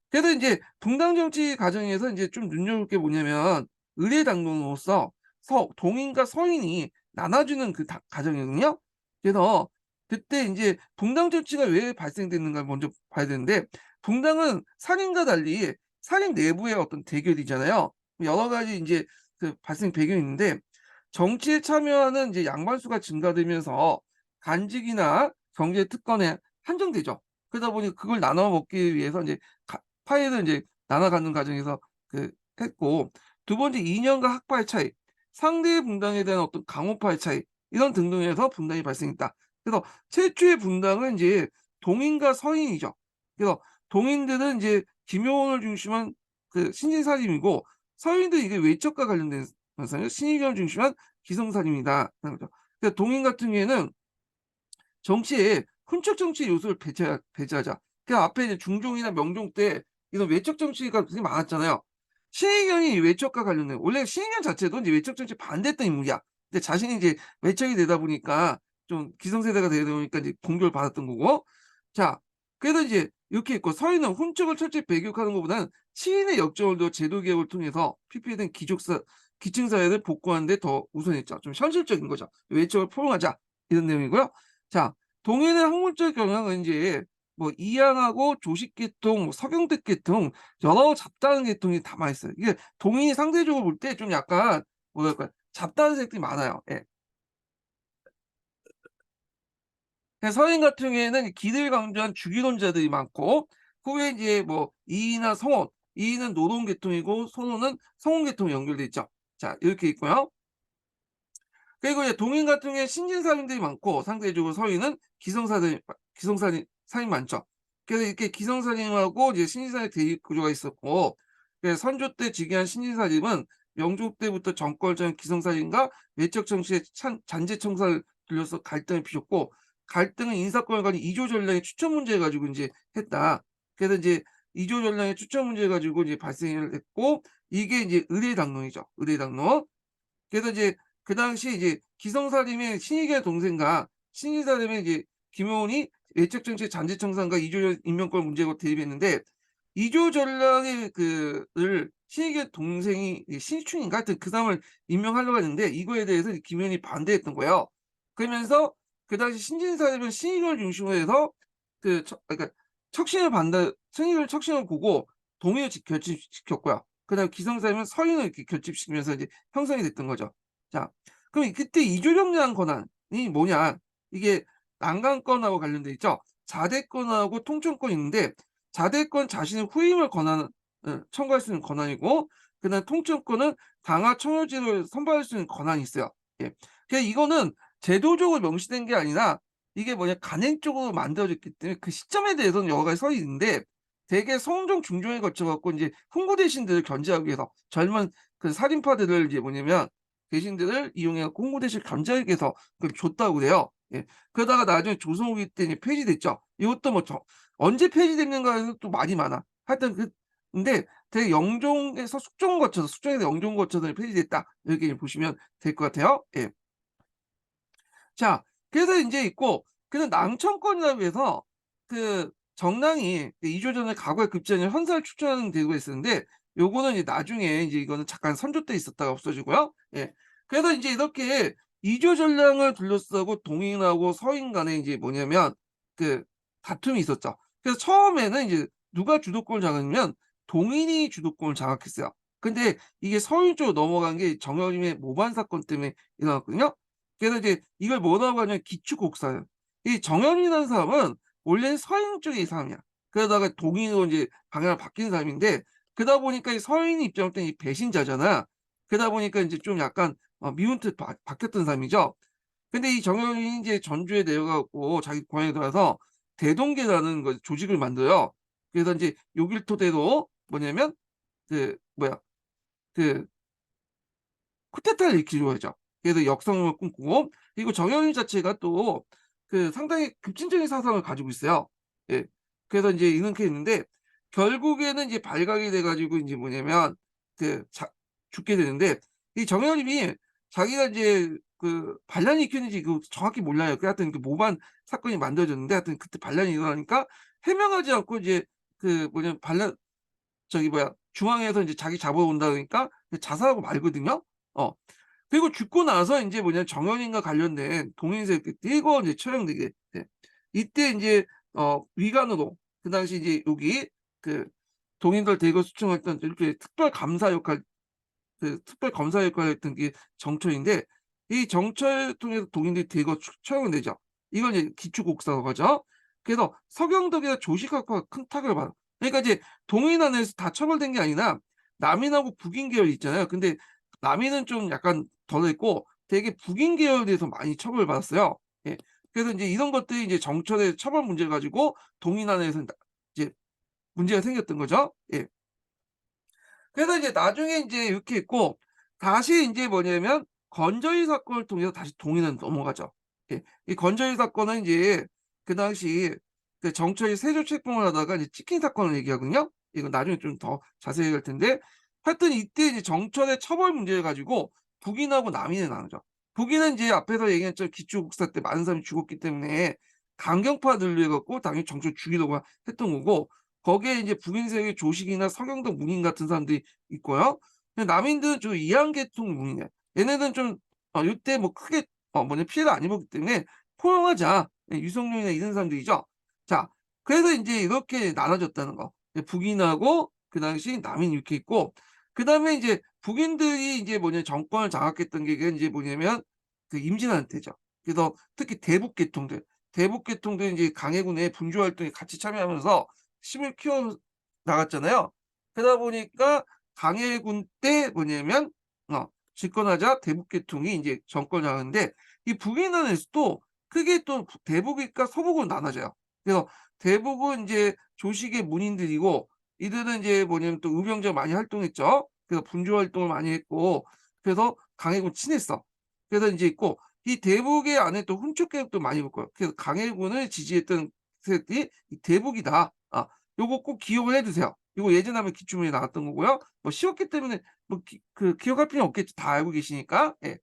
S1: 그래서 인제 붕당 정치 과정에서 인제 좀 눈여볼 게 뭐냐면 의례 당론으로서 동인과 서인이 나눠주는 그 과정이거든요. 그래서 그때 인제 붕당 정치가 왜 발생됐는가 먼저 봐야 되는데 붕당은 살인과 달리 살인 내부의 어떤 대결이잖아요. 여러 가지 인제 발생 배경이 있는데 정치에 참여하는 이제 양반수가 증가되면서 간직이나 경제 특권에 한정되죠. 그러다 보니 그걸 나눠 먹기 위해서 인제 파이를 인제 나눠 갖는 과정에서 했고 두 번째 이념과 학파의 차이, 상대의 분당에 대한 어떤 강호파의 차이 이런 등등에서 분당이 발생했다. 그래서 최초의 분당은 인제 동인과 서인이죠. 그래서 동인들은 인제 김효원을 중심한 신진살림이고 서인들은 이게 외척과 관련된 신의경을 중심한 기성살림이다라는 거죠. 그러니까 동인 같은 경우에는 정치에 훈적 정치 요소를 배제하자. 그 앞에 이제 중종이나 명종 때 이런 외적 정치가 되게 많았잖아요. 신의경이 외적과 관련된 원래 신의경 자체도 이제 외적 정치 반대했던 인물이야. 근데 자신이 이제 외척이 되다 보니까 좀 기성세대가 되다 보니까 이제 공격을 받았던 거고. 자, 그래서 이제 이렇게 있고 서인은 훈적을 철저히 배격하는 것보다는 시인의 역정을 더 제도 개혁을 통해서 피폐된 기층 사회를 복구하는 데 더 우선했죠. 좀 현실적인 거죠. 외적을 포용하자 이런 내용이고요. 자, 동인의 학문적 경향은 인제 뭐 이양하고 조식 계통, 뭐 서경대 계통 여러 잡다한 계통이 담아 있어요. 이게 동인이 상대적으로 볼 때 좀 약간 뭐랄까 잡다한 색들이 많아요. 예. 서인 같은 경우에는 기를 강조한 주기론자들이 많고 그 외에 이제 뭐 이이나 성원, 이이는 노동 계통이고 선원은 성원 계통이 연결돼 있죠. 자, 이렇게 있고요. 그리고 이제 동인 같은 경우에 신진사님들이 많고 상대적으로 서인은 기성사들이 사인 많죠. 그래서 이렇게 기성사림하고 이제 신진사림의 대립 구조가 있었고, 그래서 선조 때 즉위한 신진사림은 명종 때부터 정권을 잡은 기성사림과 외척 정치의 잔재 청사를 둘러서 갈등을 피웠고, 갈등은 인사권을 가진 이조 전량의 추천 문제 가지고 이제 했다. 그래서 이제 이조 전량의 추천 문제 가지고 이제 발생을 했고, 이게 이제 의례당론이죠. 의례당론. 그래서 이제 그 당시 이제 기성사림의 신익의 동생과 신익사림의 이제 김효은이 외척정치 잔재청산과 이조 임명권 문제고 대립했는데, 이조 전략의 그를 신익의 동생이 신익충인가 하여튼 그 사람을 임명하려고 했는데, 이거에 대해서 김효은이 반대했던 거예요. 그러면서 그 당시 신진사림은 신익을 중심으로 해서 그러니까 신익을 척신을 보고 동의를 결집시켰고요. 그다음에 기성사림은 서인을 이렇게 결집시키면서 이제 형성이 됐던 거죠. 자, 그럼 그때 이조정량 권한이 뭐냐? 이게 난강권하고 관련돼 있죠. 자대권하고 통천권이 있는데, 자대권 자신의 후임을 청구할 수 있는 권한이고, 그다음 통천권은 당하 청요지를 선발할 수 있는 권한이 있어요. 예. 그러니까 이거는 제도적으로 명시된 게 아니라 이게 뭐냐 간행적으로 만들어졌기 때문에 그 시점에 대해서는 여러 가지 설이 있는데, 대개 성종 중종에 거쳐 갖고 이제 흥부 대신들을 견제하기 위해서 젊은 그 살인파들을 이제 뭐냐면 대신들을 이용해 갖고 홍보 대신을 견제하기 위해서 그걸 줬다고 그래요. 예. 그러다가 나중에 조선후기 때 이제 폐지됐죠. 이것도 뭐 언제 폐지됐는가에서 또 말이 많아. 하여튼 근데 되게 영종에서 숙종을 거쳐서 숙종에서 영종을 거쳐서 폐지됐다. 이렇게 보시면 될 것 같아요. 예. 자, 그래서 인제 있고, 그래서 낭천권이라고 해서 그 정랑이 이조전의 과거의 급제는 헌사를 추천하는 제도가 있었는데, 요거는 이제 나중에 이제 이거는 잠깐 선조 때 있었다가 없어지고요. 예. 그래서 인제 이렇게 이조 전량을 둘러싸고 동인하고 서인 간에 인제 뭐냐면 그 다툼이 있었죠. 그래서 처음에는 이제 누가 주도권을 장악했냐면 동인이 주도권을 장악했어요. 근데 이게 서인 쪽으로 넘어간 게 정여림의 모반 사건 때문에 일어났거든요. 그래서 이제 이걸 뭐라고 하냐면 기축곡사예요. 이 정현이라는 사람은 원래는 서인 쪽의 사람이야. 그러다가 동인으로 이제 방향을 바뀐 사람인데, 그러다 보니까 이 서인 입장을 때는 이 배신자잖아. 그러다 보니까 인제 좀 약간 미운 뜻 바뀌었던 사람이죠. 근데 이 정현이 인제 전주에 내려 갖고 자기 고향에 들어와서 대동계라는 조직을 만들어요. 그래서 인제 요길 토대로 뭐냐면 그 뭐야 그 쿠데타를 일으키려고 하죠. 그래서 역성을 꿈꾸고, 그리고 정영일 자체가 또 상당히 급진적인 사상을 가지고 있어요. 예. 그래서 인제 이렇게 있는데, 결국에는 이제 발각이 돼 가지고 인제 뭐냐면 그 자 죽게 되는데, 이 정여림이 자기가 인제 반란을 일으켰는지 정확히 몰라요. 하여튼 모반 사건이 만들어졌는데, 하여튼 그때 반란이 일어나니까 해명하지 않고 이제 뭐냐면 중앙에서 인제 자기 잡으러 온다 그러니까 자살하고 말거든요. 어. 그리고 죽고 나서 인제 뭐냐면 정현인과 관련된 동인세 이거 이제 처형되게 돼. 이때 인제 위관으로 그 당시 이제 여기 그 동인들 대거 수청했던 이렇게 특별 검사 역할을 했던 게 정철인데, 이 정철을 통해서 동인들이 대거 처형이 되죠. 이걸 이제 기축곡사라고 하죠. 그래서 서경덕이나 조식학파가 큰 타격을 받아. 그러니까 이제 동인 안에서 다 처벌된 게 아니라 남인하고 북인 계열이 있잖아요. 근데 남인은 좀 약간 덜했고 되게 북인 계열에 대해서 많이 처벌을 받았어요. 예. 그래서 인제 이런 것들이 이제 정철의 처벌 문제를 가지고 동인 안에서 이제 문제가 생겼던 거죠. 예. 그래서 이제 나중에 인제 이렇게 있고, 다시 인제 뭐냐면 건조위 사건을 통해서 다시 동인으로 넘어가죠. 예. 이 건조위 사건은 인제 그 당시 정철이 세조 책봉을 하다가 이제 찍힌 사건을 얘기하거든요. 이건 나중에 좀 더 자세히 얘기할 텐데, 하여튼 이때 이제 정철의 처벌 문제를 가지고 북인하고 남인이 나누죠. 북인은 인제 앞에서 얘기했죠. 기초국사 때 많은 사람이 죽었기 때문에 강경파들로 해 갖고 당연히 정철 죽이려고 했던 거고, 거기에 이제 북인 세력의 조식이나 서경덕 문인 같은 사람들이 있고요. 근데 남인들은 주로 이항계통 문인이에요. 얘네들은 좀 요때 뭐 크게 피해를 안 입었기 때문에 포용하자. 예, 유성룡이나 이런 사람들이죠. 자, 그래서 인제 이렇게 나눠졌다는 거. 북인하고 그 당시 남인 이렇게 있고, 그다음에 이제 북인들이 이제 정권을 장악했던 게 이게 인제 뭐냐면 임진왜란 때죠. 그래서 특히 대북계통들 인제 강해군의 분주 활동에 같이 참여하면서 힘을 키워 나갔잖아요. 그러다 보니까 강해군 때 뭐냐면 집권하자 대북계통이 인제 정권을 잡았는데, 이 북인안에서도 크게 또 대북일까 서북으로 나눠져요. 그래서 대부분 이제 조직의 문인들이고 이들은 이제 뭐냐면 또 의병제로 많이 활동했죠. 그래서 분주 활동을 많이 했고 그래서 강해군 친했어. 그래서 인제 있고 이 대북의 안에 또 훈축 계획도 많이 볼 거예요. 그래서 강해군을 지지했던 세력이 이 대북이다. 요거 꼭 기억을 해 두세요. 이거 예전에 한번 기출문제 나왔던 거고요. 뭐 쉬웠기 때문에 뭐 기억할 필요는 없겠죠. 다 알고 계시니까. 예.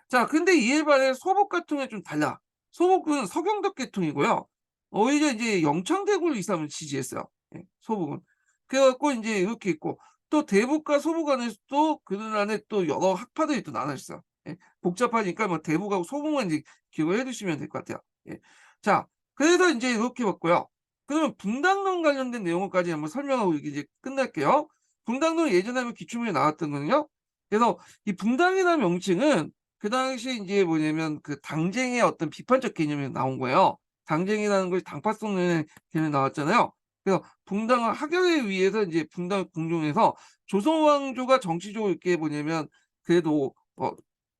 S1: 자 근데 이에 반해 소복 계통은 좀 달라. 소복은 서경덕 계통이고요. 오히려 이제 영창대군을 이 사람은 지지했어요. 예 소복은. 그래 갖고 인제 이렇게 있고 또 대북과 소복 안에서도 그들 안에 또 여러 학파들이 또 나눠 있어요. 예. 복잡하니까 뭐 대북하고 소복만 이제 기억을 해 두시면 될 것 같아요. 예. 자 그래서 인제 이렇게 봤고요. 그러면 분당론 관련된 내용까지 한번 설명하고 이제 끝낼게요. 분당론은 예전에 한번 기출문제 나왔던 거는요. 그래서 이 분당이라는 명칭은 그 당시에 인제 뭐냐면 그 당쟁의 어떤 비판적 개념이 나온 거예요. 당쟁이라는 것이 당파성론의 개념이 나왔잖아요. 그래서 분당을 하결에 의해서 인제 분당을 공존해서 조선 왕조가 정치적으로 이렇게 뭐냐면 그래도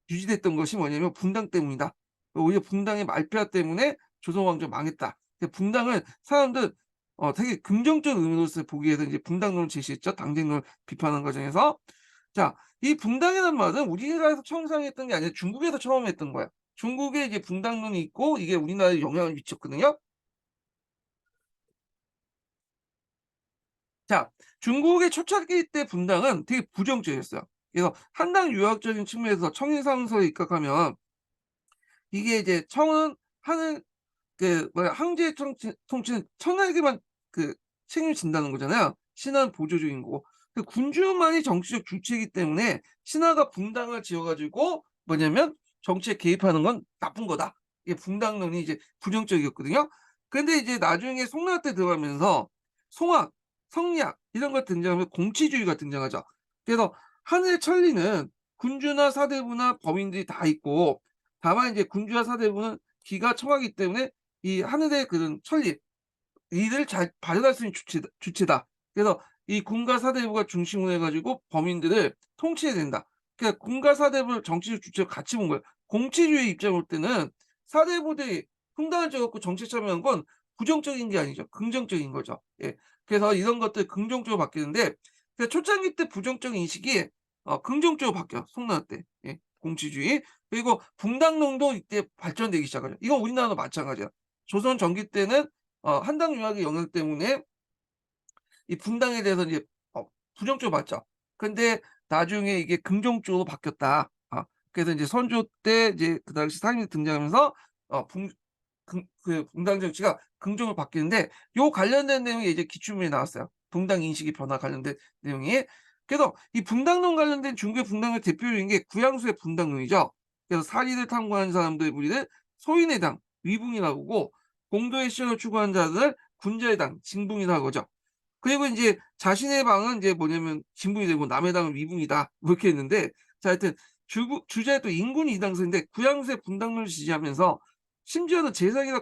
S1: 유지됐던 것이 뭐냐면 분당 때문이다. 오히려 분당의 말폐화 때문에 조선 왕조가 망했다. 분당을 사람들 되게 긍정적 의미로서 보기 위해서 이제 분당론을 제시했죠. 당쟁론을 비판하는 과정에서. 자 이 분당이라는 말은 우리나라에서 처음 사용했던 게 아니라 중국에서 처음 했던 거야. 중국에 이제 분당론이 있고 이게 우리나라에 영향을 미쳤거든요. 자 중국의 초창기 때 분당은 되게 부정적이었어요. 그래서 한당 유학적인 측면에서 청인사원소에 입각하면 이게 이제 청은 하는 그 뭐야 황제의 통치는 천하에게만 그 책임을 진다는 거잖아요. 신하는 보조적인 거고. 그 군주만이 정치적 주체이기 때문에 신하가 분당을 지어 가지고 뭐냐면 정치에 개입하는 건 나쁜 거다. 이게 분당론이 이제 부정적이었거든요. 근데 이제 나중에 송나라 때 들어가면서 송악, 성리학 이런 거 등장하면 공치주의가 등장하죠. 그래서 하늘의 천리는 군주나 사대부나 범인들이 다 있고 다만 이제 군주와 사대부는 기가 청하기 때문에 이 하늘의 그런 천리 이를 잘 발현할 수 있는 주체다. 그래서 이 군과 사대부가 중심으로 해 가지고 범인들을 통치해야 된다. 그러니까 군과 사대부를 정치적 주체로 같이 본 거예요. 공치주의 입장을 볼 때는 사대부들이 흥당을 져 갖고 정치에 참여한 건 부정적인 게 아니죠. 긍정적인 거죠. 예. 그래서 이런 것들 긍정적으로 바뀌는데 그 초창기 때 부정적인 인식이 긍정적으로 바뀌어요, 송나라 때. 예. 공치주의. 그리고 분당론도 이때 발전되기 시작하죠. 이건 우리나라도 마찬가지야. 조선 전기 때는 한당 유학의 영향 때문에 이 분당에 대해서 이제 부정적으로 봤죠. 근데 나중에 이게 긍정적으로 바뀌었다. 그래서 이제 선조 때 이제 그 당시 상인이 등장하면서 어 분 분당 정치가 긍정으로 바뀌는데 요 관련된 내용이 이제 기출문에 나왔어요. 분당 인식의 변화 관련된 내용이. 그래서 이 분당론 관련된 중국의 분당의 대표적인 게 구양수의 분당론이죠. 그래서 사리를 탐구하는 사람들의 무리를 소인의 당, 위붕이라고 하고 공도의 실현을 추구하는 자들을 군자의 당, 진붕이라고 하죠. 그리고 인제 자신의 방은 인제 뭐냐면 진붕이 되고 남의 당은 위붕이다. 뭐 이렇게 했는데 자 하여튼 주자의 또 인군 이당설인데 구양수의 분당론을 지지하면서 심지어는 재상이나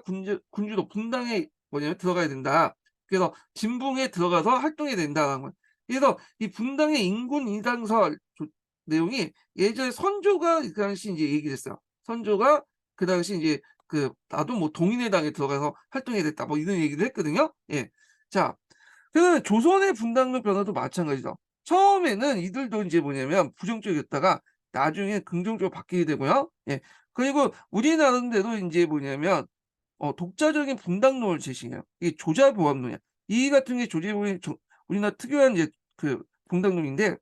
S1: 군주도 분당에 뭐냐면 들어가야 된다. 그래서 진붕에 들어가서 활동해야 된다라는 거예요. 그래서 이 분당의 인군 이당설 내용이 예전에 선조가 그 당시 인제 얘기를 했어요. 선조가 그 당시 인제 나도 뭐 동인의 당에 들어가서 활동해야 됐다. 뭐 이런 얘기를 했거든요. 예. 자 조선의 분당론 변화도 마찬가지죠. 처음에는 이들도 인제 뭐냐면 부정적이었다가 나중에 긍정적으로 바뀌게 되고요. 예. 그리고 우리나라인데도 인제 뭐냐면 독자적인 분당론을 제시해요. 이게 조자보암론이야. 이 같은 게 조자보암이 우리나라 특유한 이제 분당론인데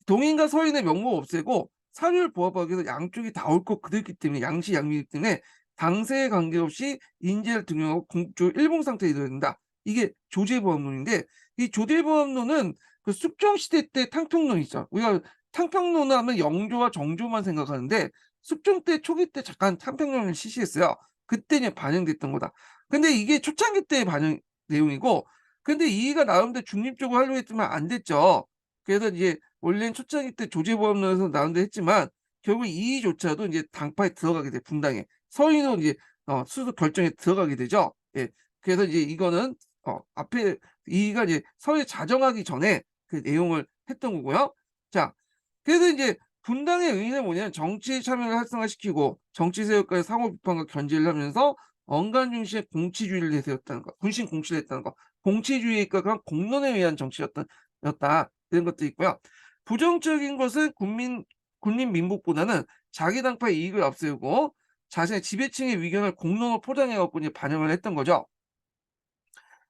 S1: 동인과 서인의 명목을 없애고 사료를 보호하기 위해서 양쪽이 다 옳고 그렇기 때문에 양시 양비이기 때문에 당세에 관계없이 인재를 등용하고 궁극적으로 일봉 상태에 이르러야 된다. 이게 조제보암론인데 이 조제보암론은 그 숙종시대 때 탕평론이 있죠. 우리가 탕평론 하면 영조와 정조만 생각하는데 숙종 때 초기 때 잠깐 탕평론을 실시했어요. 그때 이제 반영됐던 거다. 근데 이게 초창기 때 반영 내용이고 근데 이의가 나름대로 중립적으로 하려고 했지만 안 됐죠. 그래서 이제 원래는 초창기 때 조제보암론에서 나온다 했지만 결국 이의조차도 인제 당파에 들어가게 돼 분당에. 서인은 이제 스스로 결정에 들어가게 되죠. 예. 그래서 이제 이거는 앞에 이의가 이제 서에 자정하기 전에 그 내용을 했던 거고요. 자 그래서 인제 분당의 의의는 뭐냐면 정치에 참여를 활성화시키고 정치 세력과의 상호 비판과 견제를 하면서 언간 중심의 공치주의를 내세웠다는 거, 군신 공치를 했다는 거, 공치주의가 그런 공론에 의한 정치였다 이런 것도 있고요. 부정적인 것은 군림 민복보다는 자기 당파의 이익을 앞세우고 자신의 지배층의 의견을 공론으로 포장해 갖고 이제 반영을 했던 거죠.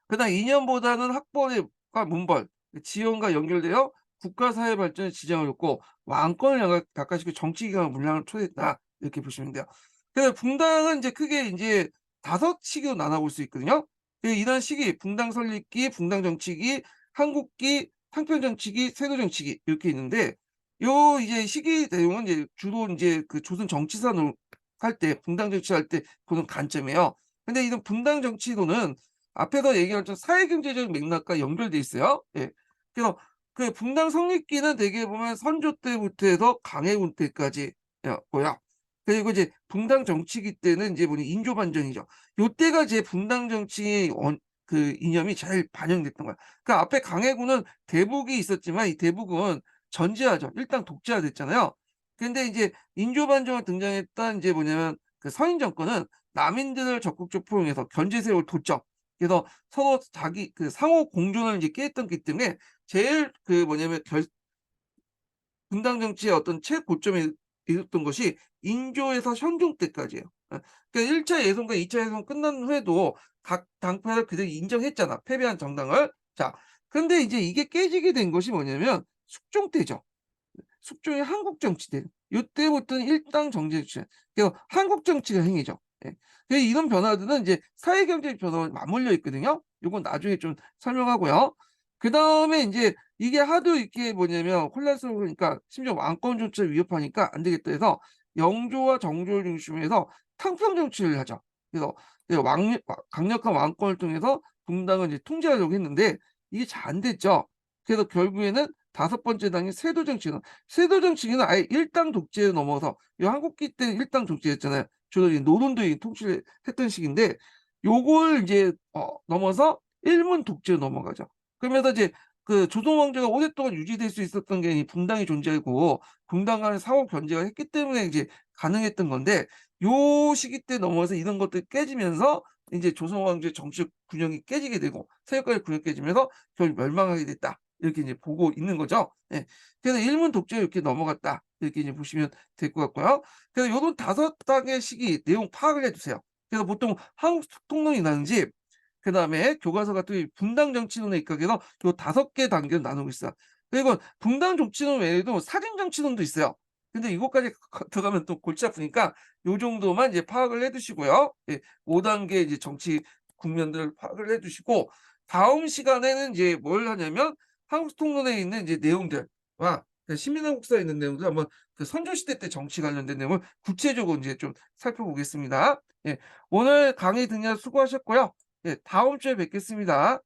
S1: 그다음 이념보다는 학벌과 문벌, 지형과 연결되어 국가 사회 발전에 지장을 줬고 왕권을 약화시키고 정치 기강을 문란을 초래했다. 이렇게 보시면 돼요. 그래서 붕당은 이제 크게 이제 5 시기로 나눠 볼 수 있거든요. 이런 시기 붕당 설립기, 붕당 정치기, 한국기, 상평 정치기, 세도 정치기 이렇게 있는데 요 이제 시기 내용은 이제 주로 인제 그 조선 정치사를 할 때 붕당 정치할 때 보는 관점이에요. 근데 이런 붕당 정치론은 앞에서 얘기한 좀 사회 경제적 맥락과 연결돼 있어요. 예. 그래서 그 붕당 성립기는 대개 보면 선조 때부터 해서 강해군 때까지 였고요. 그리고 이제 붕당 정치기 때는 인제 뭐니 인조 반정이죠. 요때가 이제 붕당 정치의 그 이념이 잘 반영됐던 거야. 그 앞에 강해군은 대북이 있었지만 이 대북은 전제하죠. 일당 독재가 됐잖아요. 근데 이제 인조 반정을 등장했던 인제 뭐냐면 그 서인 정권은 남인들을 적극적으로 포용해서 견제 세력을 뒀죠. 그래서 서로 자기 그 상호 공존을 이제 꾀했던 기 때문에 제일 그 뭐냐면 분당 정치의 어떤 최고점에 이뤘던 것이 인조에서 현종 때까지예요. 그러니까 1차 예선과 2차 예선 끝난 후에도 각 당파를 그대로 인정했잖아, 패배한 정당을. 자, 근데 이제 이게 깨지게 된 것이 뭐냐면 숙종 때죠. 숙종의 한국 정치대 요때부터는 일당 정제 주체 그래서 한국 정치가 행해져. 예. 이런 변화들은 이제 사회 경제적 변화와 맞물려 있거든요. 요건 나중에 좀 설명하고요. 그다음에 인제 이게 하도 이렇게 뭐냐면 혼란스러우니까 심지어 왕권조차 위협하니까 안 되겠다 해서 영조와 정조를 중심으로 해서 탕평 정치를 하죠. 그래서 강력한 왕권을 통해서 분당을 이제 통제하려고 했는데 이게 잘 안 됐죠. 그래서 결국에는 5번째 당인 세도정치기는 아예 일당 독재에 넘어서 이 한국기 때는 일당 독재였잖아요. 주로 이 노론들이 통치를 했던 시기인데 요걸 이제 넘어서 일문 독재로 넘어가죠. 그러면서 이제 그 조선 왕조가 오랫동안 유지될 수 있었던 게 이 분당이 존재하고 분당 간의 상호 견제가 했기 때문에 이제 가능했던 건데 요 시기 때 넘어서 이런 것들이 깨지면서 인제 조선 왕조의 정치적 균형이 깨지게 되고 세력간의 균형이 깨지면서 결국 멸망하게 됐다. 이렇게 이제 보고 있는 거죠. 예. 그래서 일문 독재로 이렇게 넘어갔다. 이렇게 이제 보시면 될 것 같고요. 그래서 요런 5 단의 시기 내용 파악을 해 두세요. 그래서 보통 한국 통론이라든지 그다음에 교과서 같은 이 분당 정치론에 입각해서 요 5개 단계로 나누고 있어요. 그리고 분당 정치론 외에도 사진 정치론도 있어요. 근데 이것까지 들어가면 또 골치 아프니까 요 정도만 이제 파악을 해 두시고요. 예. 5 단계 이제 정치 국면들을 파악을 해 두시고 다음 시간에는 이제 뭘 하냐면 한국 통론에 있는 이제 내용들과 그 신민한국사에 있는 내용들 한번 그 선조시대 때 정치 관련된 내용을 구체적으로 인제 좀 살펴보겠습니다. 예. 오늘 강의 듣느라 수고하셨고요. 예. 다음 주에 뵙겠습니다.